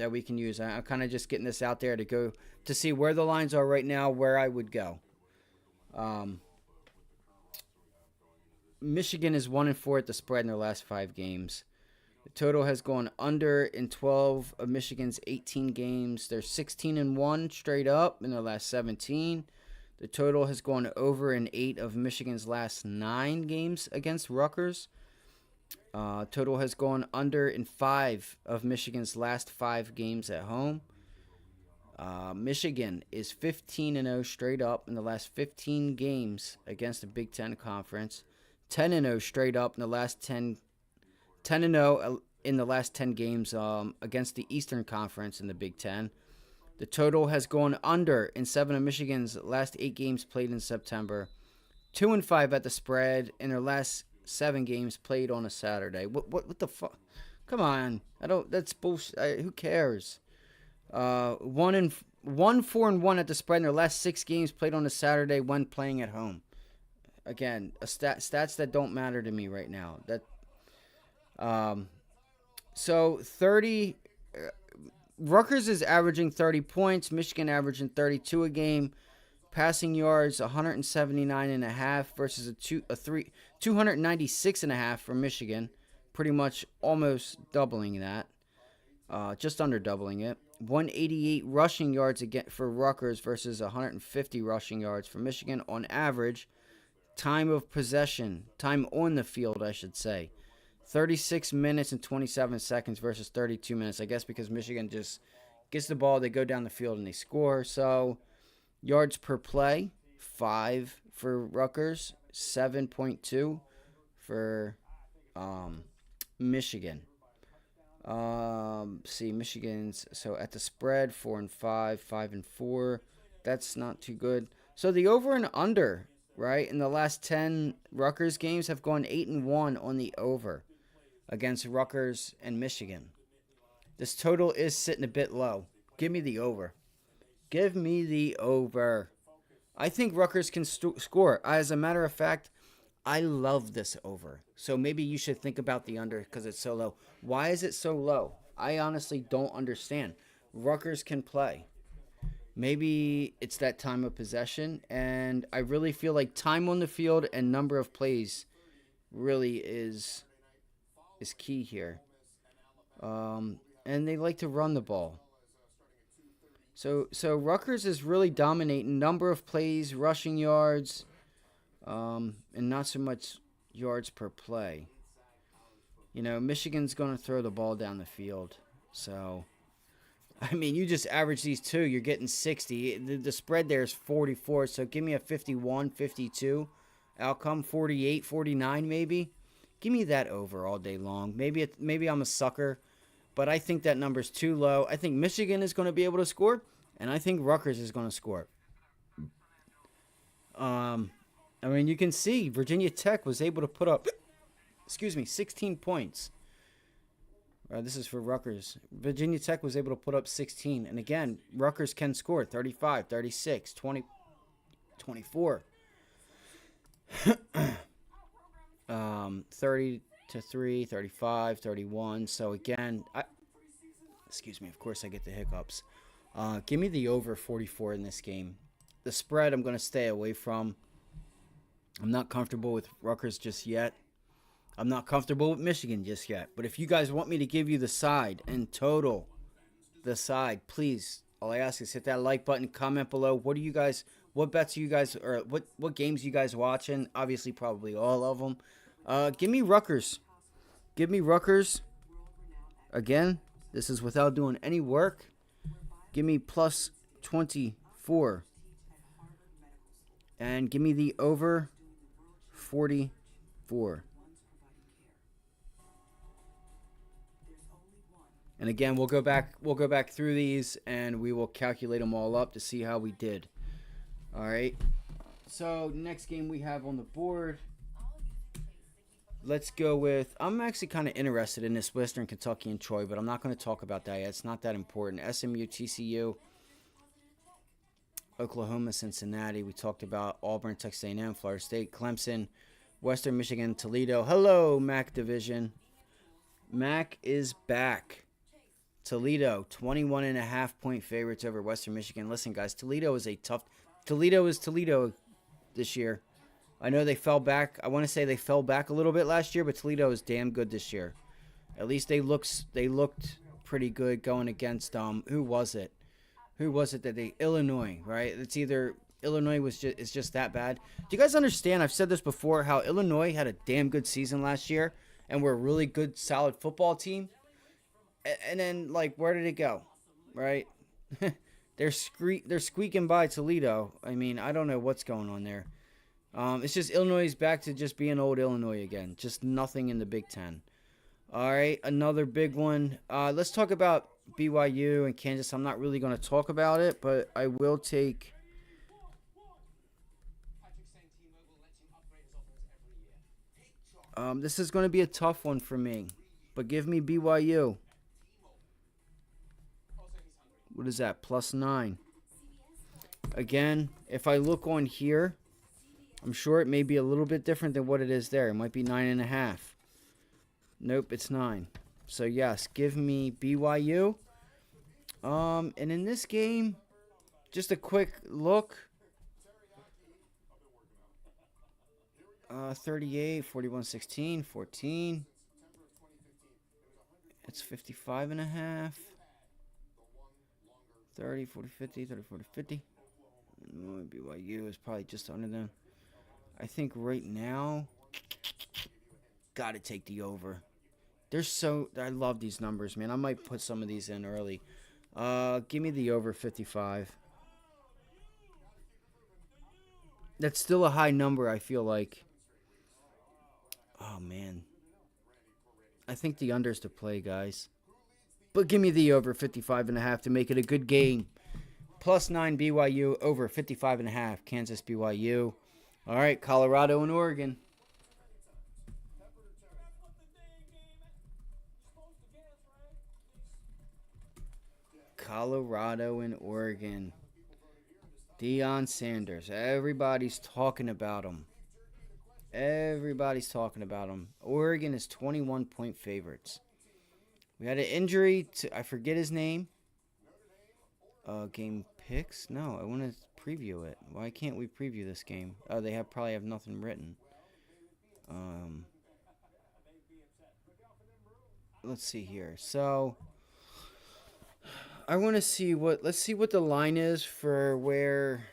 we can use. I'm kind of just getting this out there to see where the lines are right now, where I would go. Michigan is 1-4 at the spread in their last 5 games. The total has gone under in 12 of Michigan's 18 games. They're 16-1 straight up in their last 17. The total has gone over in 8 of Michigan's last 9 games against Rutgers. Total has gone under in 5 of Michigan's last 5 games at home. Michigan is 15-0 straight up in the last 15 games against the Big Ten Conference. 10-0 straight up in the last 10-0 in the last 10 games against the Eastern Conference in the Big Ten. The total has gone under in 7 of Michigan's last 8 games played in September. 2-5 at the spread in their last 7 games played on a Saturday. What the fuck? Come on, I don't. That's bullshit. Who cares? 4-1 at the spread in their last 6 games played on a Saturday when playing at home. Again, stats that don't matter to me right now. So 30. Rutgers is averaging 30 points. Michigan averaging 32 a game. Passing yards 179.5 versus a 296.5 for Michigan. Pretty much almost doubling that. Just under doubling it. 188 rushing yards again for Rutgers versus 150 rushing yards for Michigan on average. Time of possession, time on the field, I should say. 36 minutes and 27 seconds versus 32 minutes. I guess because Michigan just gets the ball, they go down the field, and they score. So, yards per play, 5 for Rutgers, 7.2 for Michigan. See, Michigan's, so at the spread, 4-5, 5-4. That's not too good. So, the over and under, right, in the last 10 Rutgers games have gone 8-1 on the over against Rutgers and Michigan. This total is sitting a bit low. Give me the over. Give me the over. I think Rutgers can score. As a matter of fact, I love this over. So maybe you should think about the under because it's so low. Why is it so low? I honestly don't understand. Rutgers can play. Maybe it's that time of possession, and I really feel like time on the field and number of plays really is key here. And they like to run the ball. So Rutgers is really dominating number of plays, rushing yards, and not so much yards per play. You know, Michigan's going to throw the ball down the field. So, I mean, you just average these two, you're getting 60. The spread there is 44, so give me a 51, 52 outcome, 48, 49 maybe. Give me that over all day long. Maybe I'm a sucker, but I think that number's too low. I think Michigan is going to be able to score, and I think Rutgers is going to score. I mean, you can see Virginia Tech was able to put up, 16 points. This is for Rutgers. Virginia Tech was able to put up 16. And again, Rutgers can score 35, 36, 20, 24. 30-3, 35, 31. So again, of course I get the hiccups. Give me the over 44 in this game. The spread I'm going to stay away from. I'm not comfortable with Rutgers just yet. I'm not comfortable with Michigan just yet. But if you guys want me to give you the side and total the side, please, all I ask is hit that like button, comment below. What bets are you guys, or what games you guys watching? Obviously, probably all of them. Give me Rutgers. Give me Rutgers. Again, this is without doing any work. Give me plus 24. And give me the over 44. And again, we'll go back through these and we will calculate them all up to see how we did. All right. So, next game we have on the board. Let's go with, I'm actually kind of interested in this Western Kentucky and Troy, but I'm not going to talk about that yet. It's not that important. SMU, TCU, Oklahoma, Cincinnati. We talked about Auburn, Texas A&M, Florida State, Clemson, Western Michigan, Toledo. Hello, MAC division. MAC is back. Toledo, 21.5-point favorites over Western Michigan. Listen, guys, Toledo is Toledo this year. I know they fell back. I want to say they fell back a little bit last year, but Toledo is damn good this year. At least they looked pretty good going against who was it? Who was it that they Illinois, right? It's either Illinois was just is just that bad. Do you guys understand? I've said this before how Illinois had a damn good season last year and were a really good solid football team. And then like where did it go? Right? They're squeaking by Toledo. I mean, I don't know what's going on there. It's just Illinois is back to just being old Illinois again. Just nothing in the Big Ten. All right, another big one. Let's talk about BYU and Kansas. I'm not really going to talk about it, but I will take. This is going to be a tough one for me, but give me BYU. What is that? +9. Again, if I look on here, I'm sure it may be a little bit different than what it is there. It might be 9.5. Nope, it's 9. So yes, give me BYU. And in this game, just a quick look. 38, 41, 16, 14. It's 55.5. 30, 40, 50, 30, 40, 50. BYU is probably just under them. I think right now, got to take the over. I love these numbers, man. I might put some of these in early. Give me the over 55. That's still a high number, I feel like. Oh, man. I think the under's to play, guys. But give me the over 55.5 to make it a good game. +9 BYU, over 55.5. Kansas BYU. All right, Colorado and Oregon. Colorado and Oregon. Deion Sanders. Everybody's talking about him. Everybody's talking about him. Oregon is 21-point favorites. We had an injury to, I forget his name. Game picks? No, I want to preview it. Why can't we preview this game? Oh, they probably have nothing written. Let's see here. So, I want to see let's see what the line is for where,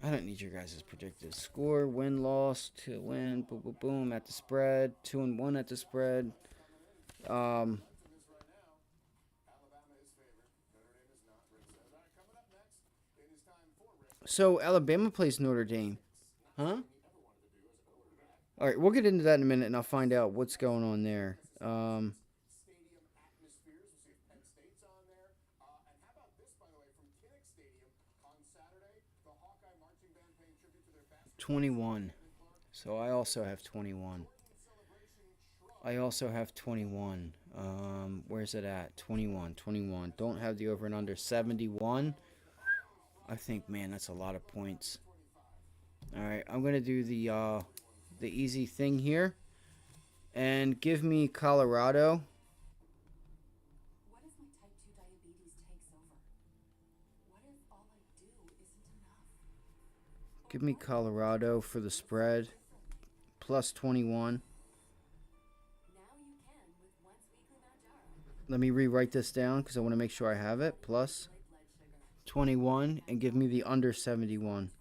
I don't need your guys' predicted score, win, loss, to win, boom, boom, boom, at the spread, 2-1 at the spread. So, Alabama plays Notre Dame. Huh? All right, we'll get into that in a minute, and I'll find out what's going on there. 21. So I also have 21. Where's it at? 21. Don't have the over and under. 71. I think, man, that's a lot of points. All right, I'm going to do the easy thing here. And give me Colorado. What if my type 2 diabetes takes over? What if all I do isn't enough? Give me Colorado for the spread. +21. Let me rewrite this down because I want to make sure I have it. +21. And give me the under 71.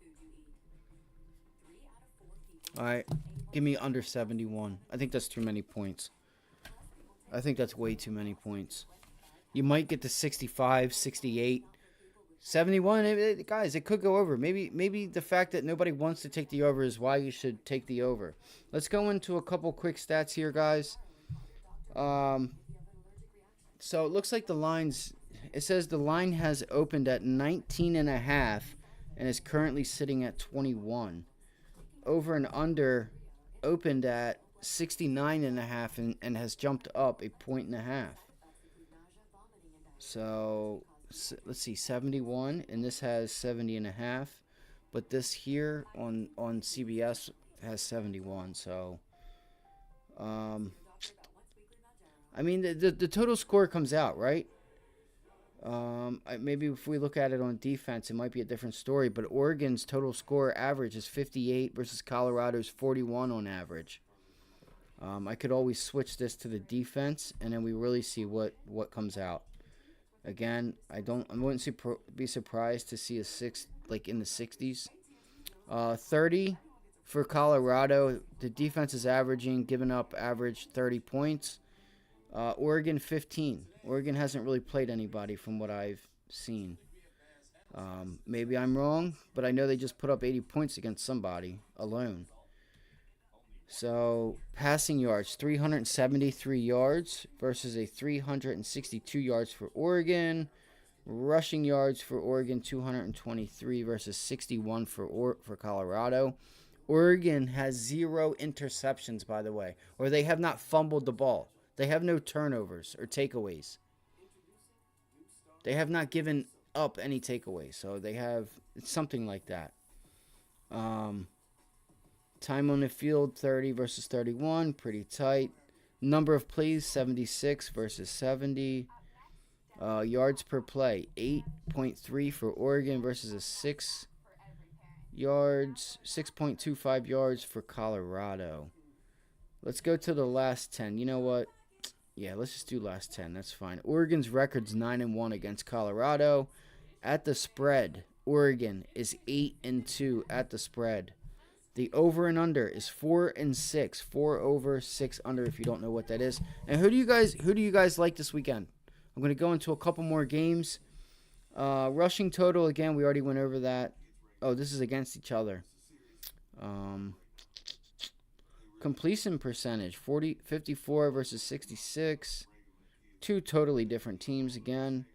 All right. Give me under 71. I think that's too many points. I think that's way too many points. You might get to 65, 68, 71. Guys, it could go over. Maybe the fact that nobody wants to take the over is why you should take the over. Let's go into a couple quick stats here, guys. So it looks like it says the line has opened at 19.5 and is currently sitting at 21. Over and under opened at 69.5 and has jumped up 1.5 points. So let's see, 71, and this has 70.5, but this here on CBS has 71. So, I mean the total score comes out, right? Maybe if we look at it on defense, it might be a different story. But Oregon's total score average is 58 versus Colorado's 41 on average. I could always switch this to the defense, and then we really see what comes out. Again, I wouldn't be surprised to see a six like in the 60s. 30 for Colorado. The defense is giving up average 30 points. Oregon 15. Oregon hasn't really played anybody from what I've seen. Maybe I'm wrong, but I know they just put up 80 points against somebody alone. So, passing yards, 373 yards versus a 362 yards for Oregon. Rushing yards for Oregon, 223 versus 61 for Colorado. Oregon has 0 interceptions, by the way, or they have not fumbled the ball. They have no turnovers or takeaways. They have not given up any takeaways, so they have something like that. Time on the field, 30 versus 31, pretty tight. Number of plays, 76 versus 70. Yards per play, 8.3 for Oregon versus a 6.25 yards for Colorado. Let's go to the last 10. You know what? Yeah, let's just do last 10. That's fine. Oregon's record's 9-1 against Colorado. At the spread, Oregon is 8-2 at the spread. The over and under is 4-6. 4 over, 6 under. If you don't know what that is. And who do you guys like this weekend? I'm going to go into a couple more games. Rushing total, again, we already went over that. Oh, this is against each other. Completion percentage, 54 versus 66. Two totally different teams again.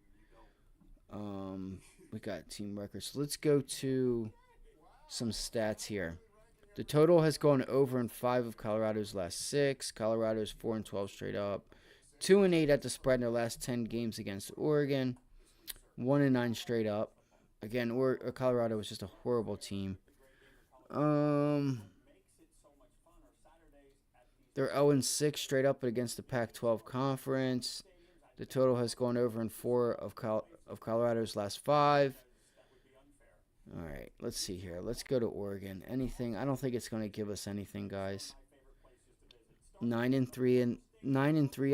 We got team records. So let's go to some stats here. The total has gone over in 5 of Colorado's last 6. Colorado's 4-12 straight up. 2-8 at the spread in their last 10 games against Oregon. 1-9 straight up. Again, Colorado was just a horrible team. They're 0-6 straight up against the Pac-12 conference. The total has gone over in 4 of Colorado's last 5. All right, let's see here. Let's go to Oregon. Anything? I don't think it's going to give us anything, guys. 9-3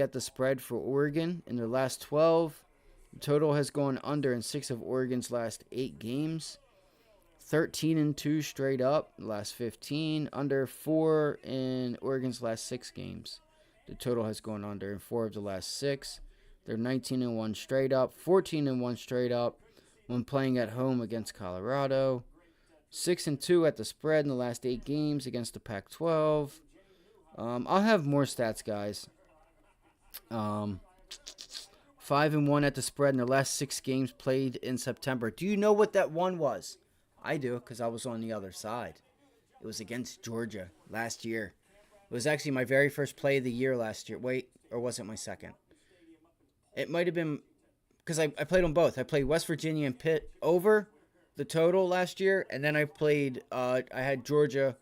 at the spread for Oregon in their last 12. The total has gone under in 6 of Oregon's last 8 games. 13-2 straight up, last 15. Under 4 in Oregon's last 6 games. The total has gone under in 4 of the last 6. They're 19-1 straight up, 14-1 straight up when playing at home against Colorado. 6-2 at the spread in the last 8 games against the Pac-12. I'll have more stats, guys. 5-1 at the spread in the last 6 games played in September. Do you know what that one was? I do, because I was on the other side. It was against Georgia last year. It was actually my very first play of the year last year. Wait, or was it my second? It might have been, because I played on both. I played West Virginia and Pitt over the total last year, and then I had Georgia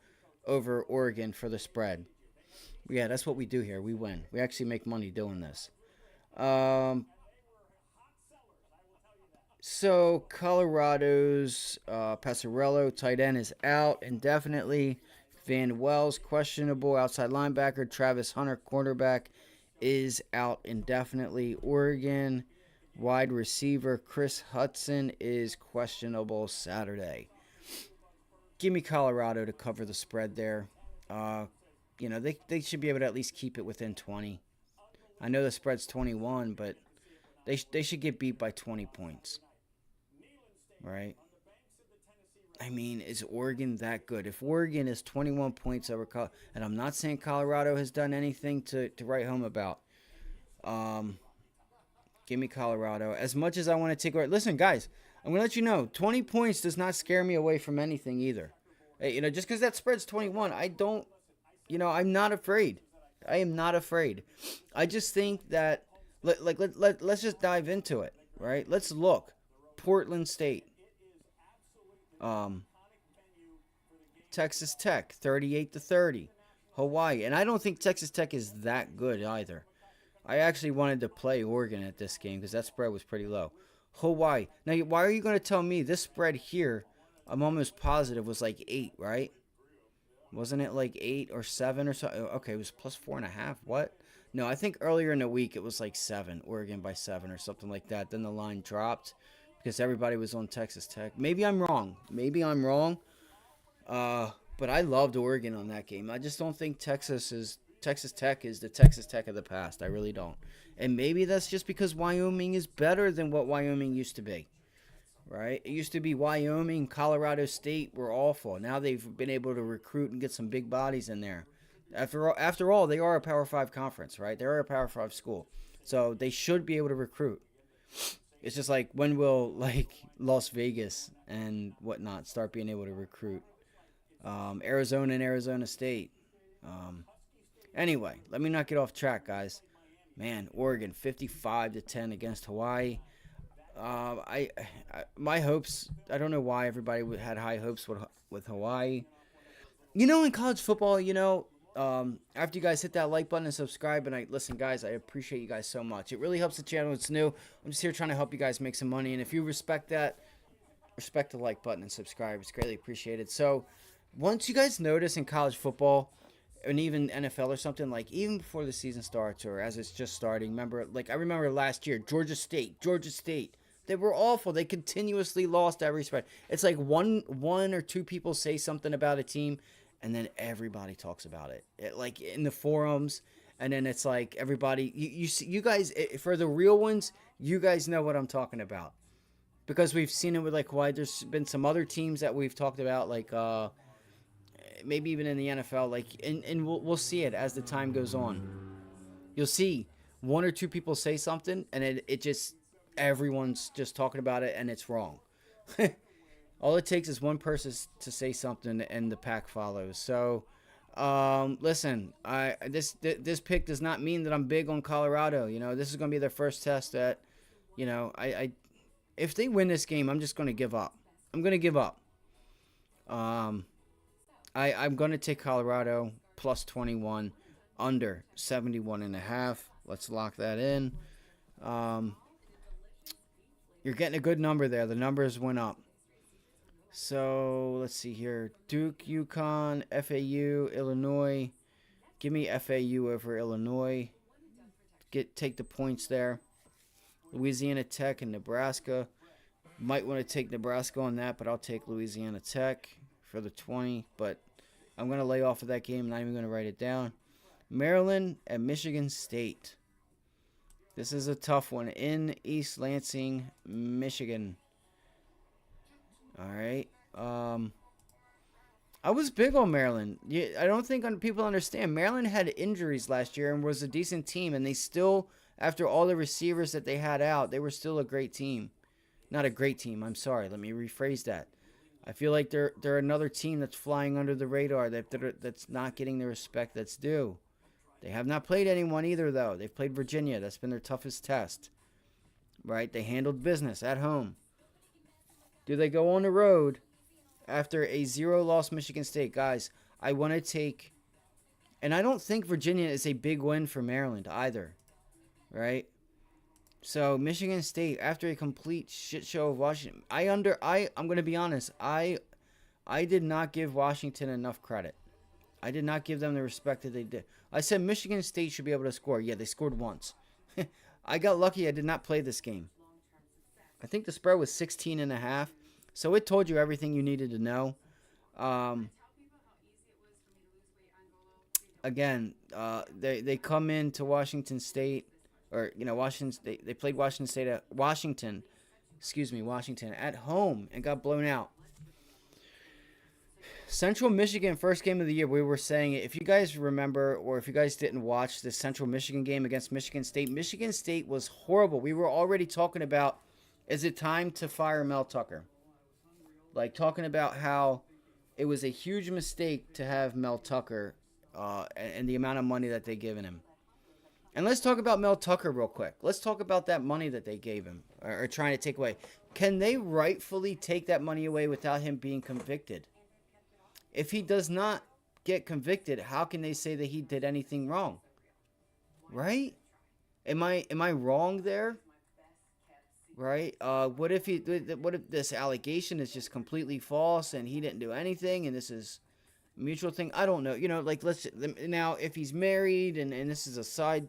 over Oregon for the spread. Yeah, that's what we do here. We win. We actually make money doing this. So Colorado's Passarello, tight end, is out indefinitely. Van Wells, questionable. Outside linebacker Travis Hunter, cornerback, is out indefinitely. Oregon wide receiver Chris Hudson is questionable Saturday. Give me Colorado to cover the spread there. They should be able to at least keep it within 20. I know the spread's 21, but they should get beat by 20 points. Right? I mean, is Oregon that good? If Oregon is 21 points over Colorado, and I'm not saying Colorado has done anything to write home about, give me Colorado. As much as I want to take away, listen, guys, I'm going to let you know, 20 points does not scare me away from anything either. Hey, just because that spread's 21, I'm not afraid. I am not afraid. I just think that, let's just dive into it, right? Let's look. Portland State. Texas Tech, 38-30. Hawaii. And I don't think Texas Tech is that good either. I actually wanted to play Oregon at this game because that spread was pretty low. Hawaii. Now, why are you going to tell me this spread here, I'm almost positive, was like 8, right? Wasn't it like 8 or 7 or so? Okay, it was plus 4.5. What? No, I think earlier in the week it was like 7. Oregon by 7 or something like that. Then the line dropped because everybody was on Texas Tech. Maybe I'm wrong. Maybe I'm wrong. But I loved Oregon on that game. I just don't think Texas Tech is the Texas Tech of the past. I really don't. And maybe that's just because Wyoming is better than what Wyoming used to be. Right? It used to be Wyoming, Colorado State were awful. Now they've been able to recruit and get some big bodies in there. After all, they are a Power 5 conference, right? They are a Power 5 school. So they should be able to recruit. It's just like when will like Las Vegas and whatnot start being able to recruit? Arizona and Arizona State. Um, anyway, let me not get off track, guys. Man, Oregon 55-10 against Hawaii. My hopes. I don't know why everybody had high hopes with Hawaii. In college football, after you guys hit that like button and subscribe, and I listen, guys, I appreciate you guys so much. It really helps the channel. It's new. I'm just here trying to help you guys make some money, and if you respect that, respect the like button and subscribe. It's greatly appreciated. So, once you guys notice in college football, and even NFL or something, like even before the season starts or as it's just starting, I remember last year, Georgia State. They were awful. They continuously lost every spread. It's like one or two people say something about a team, and then everybody talks about it. Like in the forums, and then it's like everybody. You guys, for the real ones, you guys know what I'm talking about because we've seen it with like why there's been some other teams that we've talked about like maybe even in the NFL, like, and we'll see it as the time goes on. You'll see one or two people say something, and it just everyone's just talking about it, and it's wrong. All it takes is one person to say something, and the pack follows. So, listen, this pick does not mean that I'm big on Colorado. This is going to be their first test that, I if they win this game, I'm just going to give up. I'm going to give up. I'm going to take Colorado plus 21 under 71.5. Let's lock that in. You're getting a good number there. The numbers went up. So let's see here. Duke, UConn, FAU, Illinois. Give me FAU over Illinois. Take the points there. Louisiana Tech and Nebraska. Might want to take Nebraska on that, but I'll take Louisiana Tech for the 20. But I'm going to lay off of that game. I'm not even going to write it down. Maryland and Michigan State. This is a tough one in East Lansing, Michigan. All right. I was big on Maryland. I don't think people understand. Maryland had injuries last year and was a decent team, and they still, after all the receivers that they had out, they were still a great team. Not a great team. I'm sorry. Let me rephrase that. I feel like they're another team that's flying under the radar that's not getting the respect that's due. They have not played anyone either, though. They've played Virginia. That's been their toughest test. Right? They handled business at home. Do they go on the road after a 0-loss Michigan State? Guys, I want to take... And I don't think Virginia is a big win for Maryland either. Right? So, Michigan State, after a complete shit show of Washington... I'm going to be honest. I did not give Washington enough credit. I did not give them the respect that they did. I said Michigan State should be able to score. Yeah, they scored once. I got lucky I did not play this game. I think the spread was 16.5. So it told you everything you needed to know. Again, they come into Washington State, or Washington. They played Washington State at Washington at home and got blown out. Central Michigan, first game of the year, we were saying, if you guys remember, or if you guys didn't watch the Central Michigan game against Michigan State was horrible. We were already talking about, is it time to fire Mel Tucker? Like, talking about how it was a huge mistake to have Mel Tucker and the amount of money that they given him. And let's talk about Mel Tucker real quick. Let's talk about that money that they gave him, or trying to take away. Can they rightfully take that money away without him being convicted? If he does not get convicted, how can they say that he did anything wrong? Right? Am I wrong there? Right? What if this allegation is just completely false and he didn't do anything, and this is mutual thing. I don't know. Like let's now if he's married and this is a side,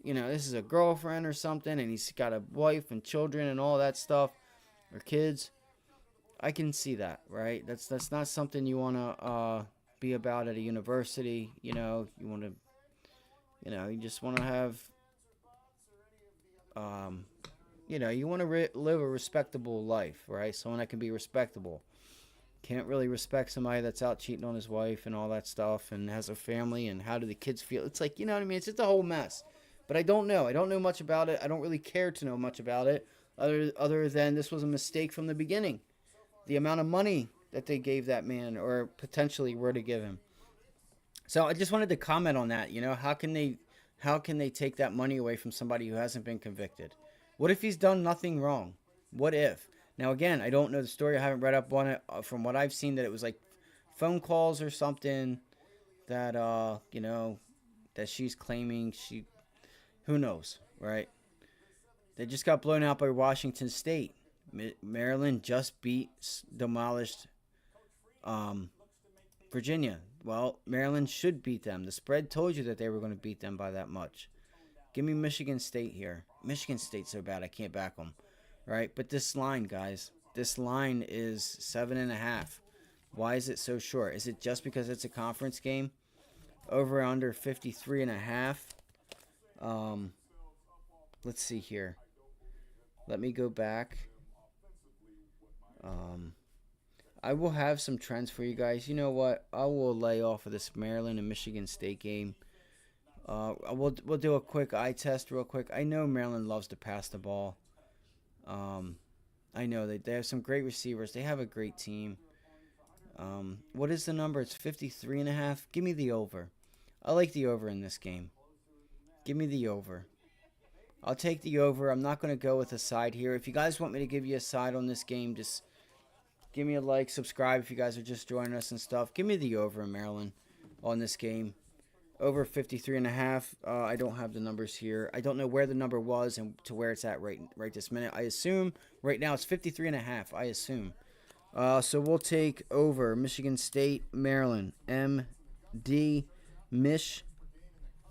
this is a girlfriend or something, and he's got a wife and children and all that stuff or kids. I can see that, right? That's not something you want to be about at a university. You want to, you just want to have, um, you want to live a respectable life, right? Someone that can be respectable. Can't really respect somebody that's out cheating on his wife and all that stuff and has a family, and how do the kids feel? It's like, you know what I mean? It's just a whole mess. But I don't know. I don't know much about it. I don't really care to know much about it other than this was a mistake from the beginning. The amount of money that they gave that man or potentially were to give him. So I just wanted to comment on that. How can they take that money away from somebody who hasn't been convicted? What if he's done nothing wrong? What if? Now again, I don't know the story. I haven't read up on it. From what I've seen, that it was like phone calls or something that that she's claiming she. Who knows, right? They just got blown out by Washington State. Maryland just demolished Virginia. Well, Maryland should beat them. The spread told you that they were going to beat them by that much. Give me Michigan State here. Michigan State's so bad I can't back them, right? But this line, guys, this line is 7.5. Why is it so short? Is it just because it's a conference game? Over under 53.5. Let's see here. Let me go back. I will have some trends for you guys. You know what? I will lay off of this Maryland and Michigan State game. We'll do a quick eye test real quick. I know Maryland loves to pass the ball. I know they have some great receivers. They have a great team. What is the number? It's 53.5. Give me the over. I like the over in this game. Give me the over. I'll take the over. I'm not going to go with a side here. If you guys want me to give you a side on this game, just give me a like, subscribe if you guys are just joining us and stuff. Give me the over in Maryland on this game. Over 53.5. I don't have the numbers here. I don't know where the number was and to where it's at right this minute. I assume right now it's 53.5. I assume. So we'll take over Michigan State, Maryland, MD, Mich.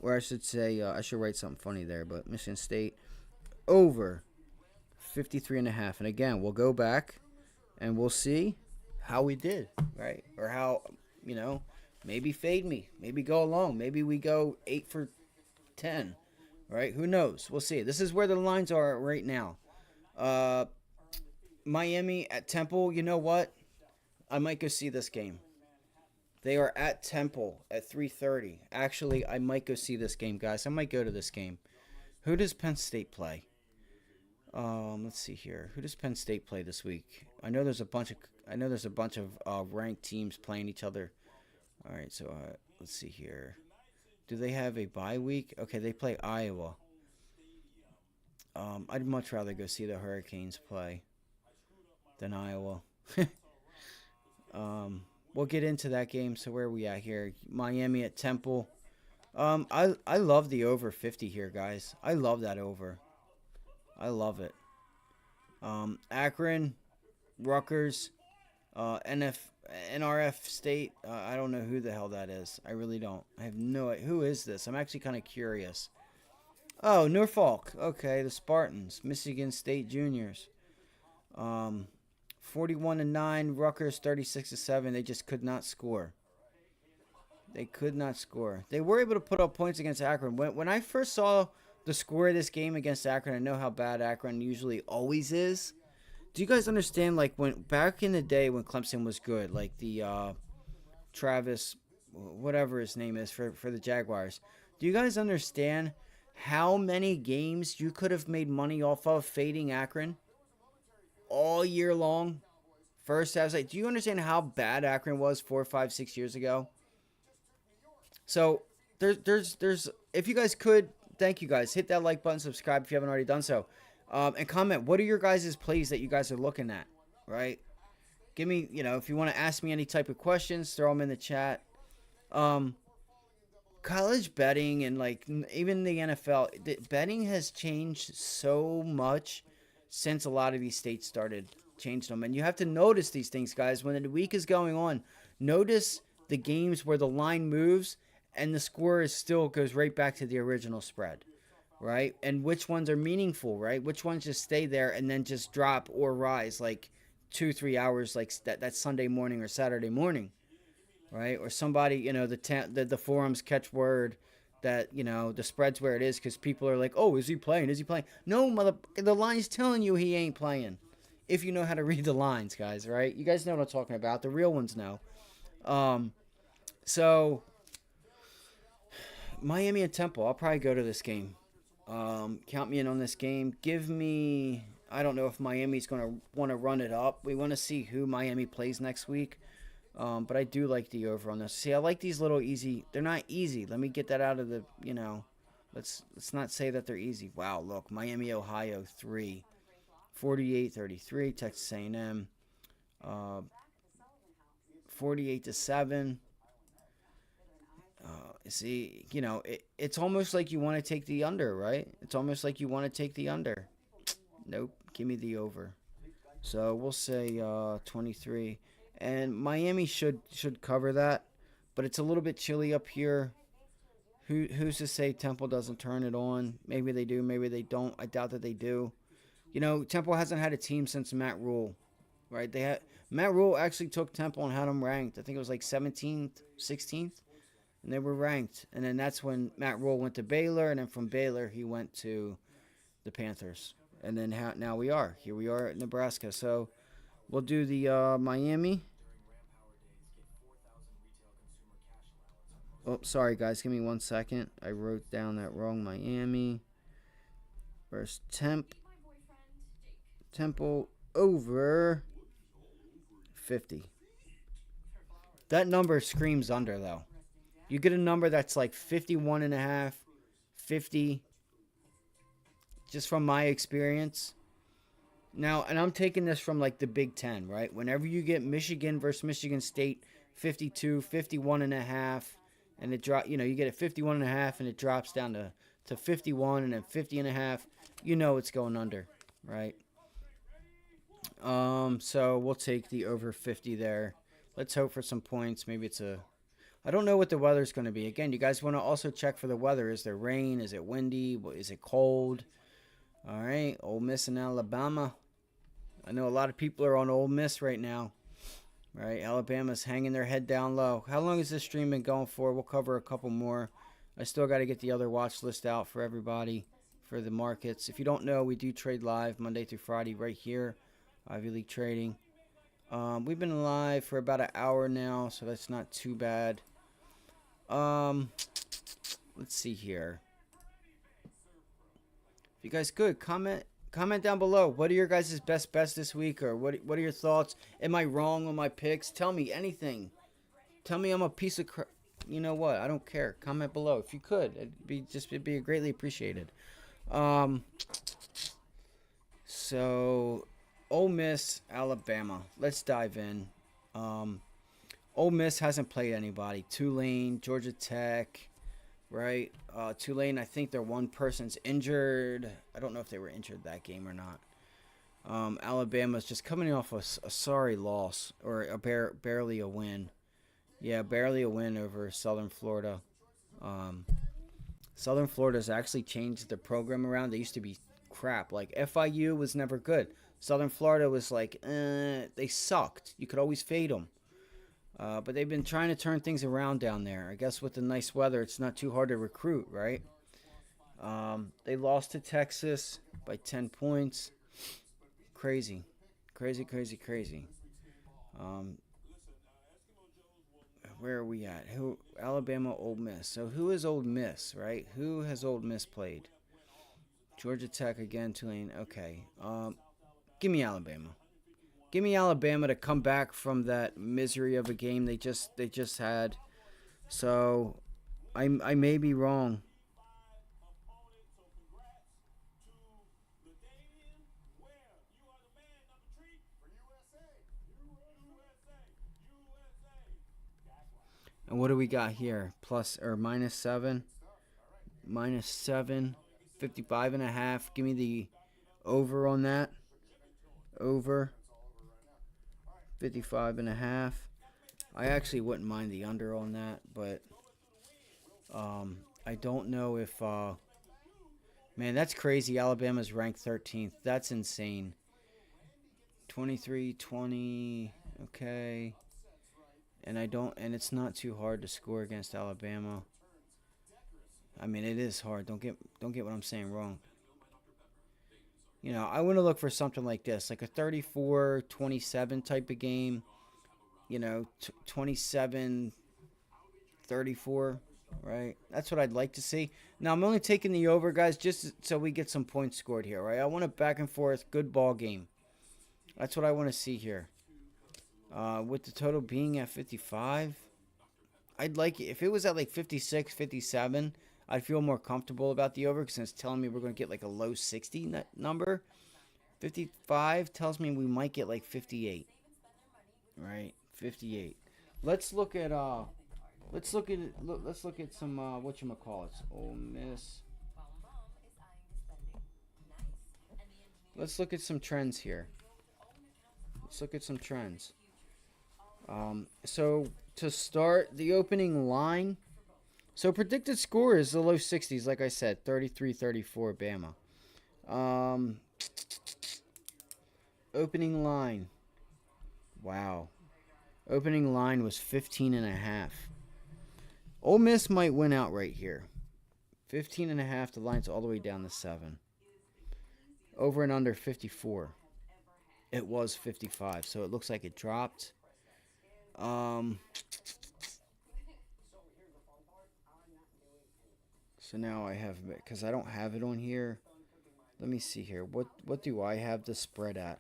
Or I should say, I should write something funny there, but Michigan State over 53.5. And again, we'll go back and we'll see how we did, right? Or how, maybe fade me, maybe go along, maybe we go 8 for 10, right? Who knows? We'll see. This is where the lines are right now. Miami at Temple, you know what? I might go see this game. They are at Temple at 3:30. Actually, I might go see this game, guys. I might go to this game. Who does Penn State play? Let's see here. Who does Penn State play this week? I know there's a bunch of ranked teams playing each other. All right, so let's see here. Do they have a bye week? Okay, they play Iowa. I'd much rather go see the Hurricanes play than Iowa. We'll get into that game. So where are we at here? Miami at Temple. I love the over 50 here, guys. I love that over. I love it. Akron, Rutgers, NRF State. I don't know who the hell that is. I really don't. I have no idea. Who is this? I'm actually kind of curious. Oh, Norfolk. Okay, the Spartans. Michigan State Juniors. 41-9, Rutgers 36-7. They just could not score. They could not score. They were able to put up points against Akron. When I first saw the score of this game against Akron, I know how bad Akron usually always is. Do you guys understand, like, when back in the day when Clemson was good, like the Travis, whatever his name is for the Jaguars, do you guys understand how many games you could have made money off of fading Akron all year long? First half, like, do you understand how bad Akron was 4, 5, 6 years ago? So there's if you guys could, thank you guys, hit that like button, subscribe if you haven't already done so, and comment. What are your guys' plays that you guys are looking at? Right? Give me, if you want to ask me any type of questions, throw them in the chat. College betting and like even the NFL, betting has changed so much since a lot of these states started changing them. And you have to notice these things, guys. When the week is going on, notice the games where the line moves and the score is still goes right back to the original spread, right? And which ones are meaningful, right? Which ones just stay there and then just drop or rise like 2 3 hours, like that Sunday morning or Saturday morning, right? Or somebody, the forums catch word that the spread's where it is because people are like, oh, is he playing? Is he playing? No, the line's telling you he ain't playing. If you know how to read the lines, guys, right? You guys know what I'm talking about. The real ones know. Um, so Miami and Temple, I'll probably go to this game. Count me in on this game. Give me. I don't know if Miami's going to want to run it up. We want to see who Miami plays next week. But I do like the over on this. See, I like these little easy. They're not easy. Let me get that out of the. Let's not say that they're easy. Wow, look, Miami, Ohio 3, 48-33. Texas A&M, 48-7. See, it's almost like you want to take the under, right? It's almost like you want to take the under. Nope, give me the over. So we'll say 23, and Miami should cover that, but it's a little bit chilly up here. Who's to say Temple doesn't turn it on? Maybe they do, maybe they don't. I doubt that they do. Temple hasn't had a team since Matt Rule, right? Matt Rule actually took Temple and had them ranked. I think it was like 17th, 16th. And they were ranked. And then that's when Matt Rule went to Baylor. And then from Baylor, he went to the Panthers. And then now we are. Here we are at Nebraska. So we'll do the Miami. Oh, sorry, guys. Give me 1 second. I wrote down that wrong. Miami versus Temple over 50. That number screams under, though. You get a number that's like 51.5, 50, just from my experience. Now, and I'm taking this from like the Big Ten, right? Whenever you get Michigan versus Michigan State, 52, 51.5, and it you get a 51.5 and it drops down to 51 and then 50.5, it's going under, right? So we'll take the over 50 there. Let's hope for some points. Maybe I don't know what the weather's going to be. Again, you guys want to also check for the weather. Is there rain? Is it windy? Is it cold? All right, Ole Miss and Alabama. I know a lot of people are on Ole Miss right now, right? Alabama's hanging their head down low. How long has this stream been going for? We'll cover a couple more. I still got to get the other watch list out for everybody for the markets. If you don't know, we do trade live Monday through Friday right here, Ivy League Trading. We've been live for about an hour now, so that's not too bad. Let's see here. If you guys could comment down below. What are your guys' best bets this week, or what are your thoughts? Am I wrong on my picks? Tell me anything. Tell me I'm a piece of crap. You know what? I don't care. Comment below if you could. It'd be greatly appreciated. So Ole Miss, Alabama. Let's dive in. Ole Miss hasn't played anybody. Tulane, Georgia Tech, right? Tulane, I think their one person's injured. I don't know if they were injured that game or not. Alabama's just coming off a sorry loss, or barely a win. Yeah, barely a win over Southern Florida. Southern Florida's actually changed the program around. They used to be crap. Like, FIU was never good. Southern Florida was like, they sucked. You could always fade them. But they've been trying to turn things around down there. I guess with the nice weather, it's not too hard to recruit, right? They lost to Texas by 10 points. Crazy. Where are we at? Alabama, Ole Miss. So who is Ole Miss, right? Who has Ole Miss played? Georgia Tech again, Tulane. Okay. Give me Alabama. Give me Alabama to come back from that misery of a game they just had. So I may be wrong. And what do we got here? Plus or minus 7? Minus 7. 55.5. Give me the over on that. Over. 55.5. I actually wouldn't mind the under on that, but I don't know if man, that's crazy. Alabama's ranked 13th. That's insane. 23-20. Okay. And it's not too hard to score against Alabama. I mean, it is hard. Don't get what I'm saying wrong. You know, I want to look for something like this, like a 34-27 type of game. You know, 27-34, right? That's what I'd like to see. Now, I'm only taking the over, guys, just so we get some points scored here, right? I want a back and forth, good ball game. That's what I want to see here. With the total being at 55, I'd like it. If it was at like 56, 57, I'd feel more comfortable about the over because it's telling me we're going to get like a low 60 number. 55 tells me we might get like 58. Right? 58. Let's look at some whatchamacallits. Ole Miss. Let's look at some trends here. Let's look at some trends. So to start the opening line, so predicted score is the low 60s, like I said, 33-34 Bama. Opening line. Wow. Opening line was 15.5. Ole Miss might win out right here. 15.5, the line's all the way down to 7. Over and under 54. It was 55, so it looks like it dropped. So now I have, because I don't have it on here. Let me see here. What do I have the spread at?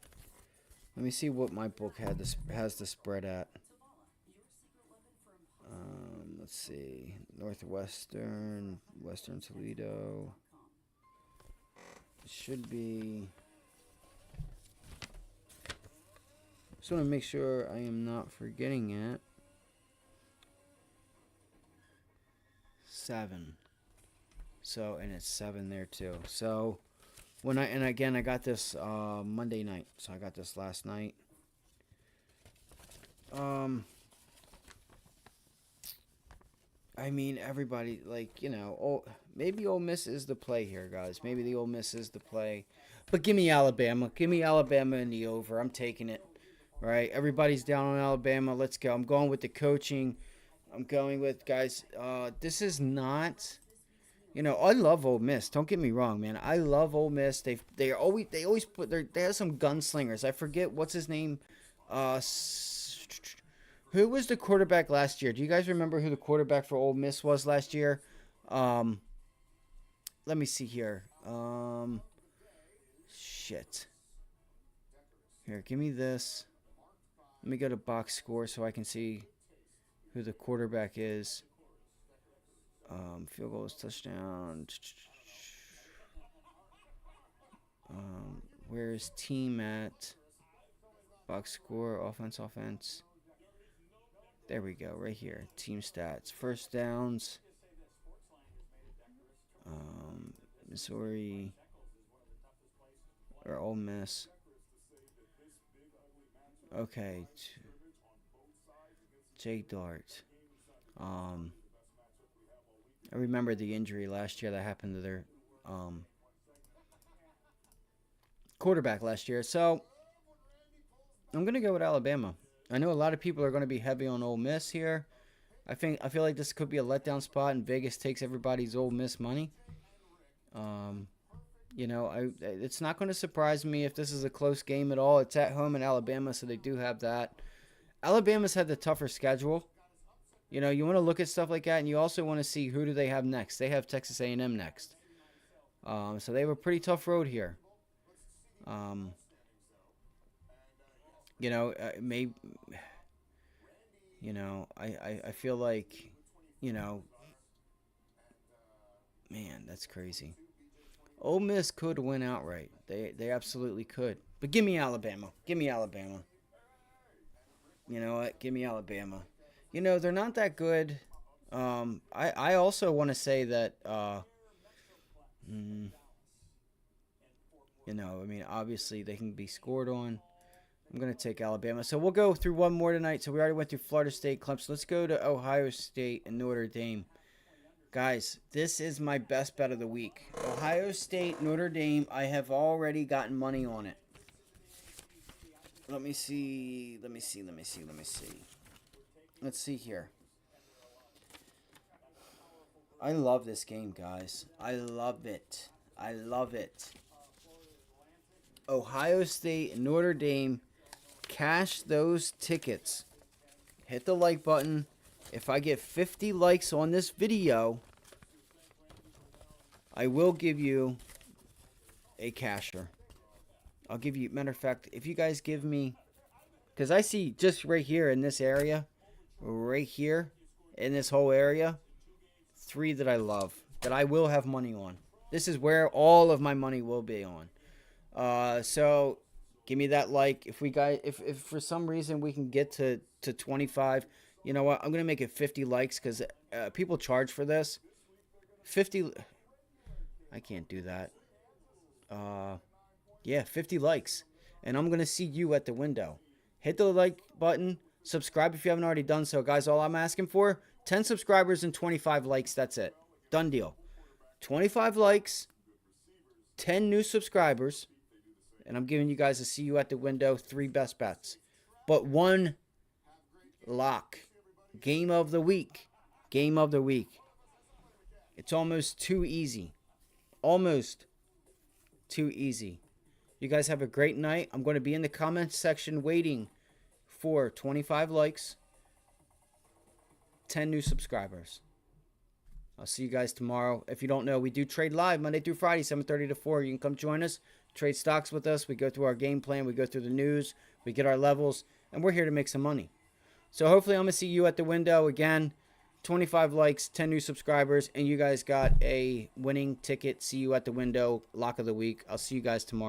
Let me see what my book has the spread at. Let's see. Northwestern, Western Toledo. It should be. Just want to make sure I am not forgetting it. 7. So, and it's 7 there too. So, I got this Monday night. So I got this last night. I mean, everybody, like, you know, maybe Ole Miss is the play here, guys. Maybe the Ole Miss is the play. But give me Alabama. Give me Alabama in the over. I'm taking it. Right? Everybody's down on Alabama. Let's go. I'm going with the coaching. I'm going with, guys, this is not, you know, I love Ole Miss. Don't get me wrong, man. I love Ole Miss. They always put they have some gunslingers. I forget what's his name. Who was the quarterback last year? Do you guys remember who the quarterback for Ole Miss was last year? Let me see here. Shit. Here, give me this. Let me go to box score so I can see who the quarterback is. Field goals, touchdown. Where's team at? Box score, offense. There we go, right here. Team stats. First downs. Missouri. Or Ole Miss. Okay. Jake Dart. I remember the injury last year that happened to their quarterback last year. So I'm gonna go with Alabama. I know a lot of people are gonna be heavy on Ole Miss here. I feel like this could be a letdown spot, and Vegas takes everybody's Ole Miss money. You know, it's not going to surprise me if this is a close game at all. It's at home in Alabama, so they do have that. Alabama's had the tougher schedule. You know, you want to look at stuff like that, and you also want to see who do they have next. They have Texas A&M next. So they have a pretty tough road here. You know, I feel like, you know, man, that's crazy. Ole Miss could win outright. They absolutely could. But give me Alabama. Give me Alabama. You know what? Give me Alabama. You know, they're not that good. I also want to say that, you know, I mean, obviously they can be scored on. I'm going to take Alabama. So we'll go through one more tonight. So we already went through Florida State, Clemson. Let's go to Ohio State and Notre Dame. Guys, this is my best bet of the week. Ohio State, Notre Dame. I have already gotten money on it. Let me see. Let's see here. I love this game, guys. I love it. Ohio State and Notre Dame. Cash those tickets. Hit the like button. If I get 50 likes on this video, I will give you a casher. I'll give you, matter of fact, if you guys give me, because I see just right here in this area, right here in this whole area, 3 that I love, that I will have money on. This is where all of my money will be on. So give me that like. If for some reason we can get to 25, you know what? I'm gonna make it 50 likes because people charge for this. 50. I can't do that. Yeah, 50 likes, and I'm gonna see you at the window. Hit the like button. Subscribe if you haven't already done so, guys. All I'm asking for, 10 subscribers and 25 likes. That's it. Done deal. 25 likes, 10 new subscribers, and I'm giving you guys a see you at the window 3 best bets. But 1 lock. Game of the week. It's almost too easy. You guys have a great night. I'm going to be in the comments section waiting for 25 likes, 10 new subscribers. I'll see you guys tomorrow. If you don't know, we do trade live Monday through Friday, 7:30 to 4. You can come join us, trade stocks with us. We go through our game plan. We go through the news. We get our levels, and we're here to make some money. So hopefully I'm going to see you at the window again. 25 likes, 10 new subscribers, and you guys got a winning ticket. See you at the window, lock of the week. I'll see you guys tomorrow.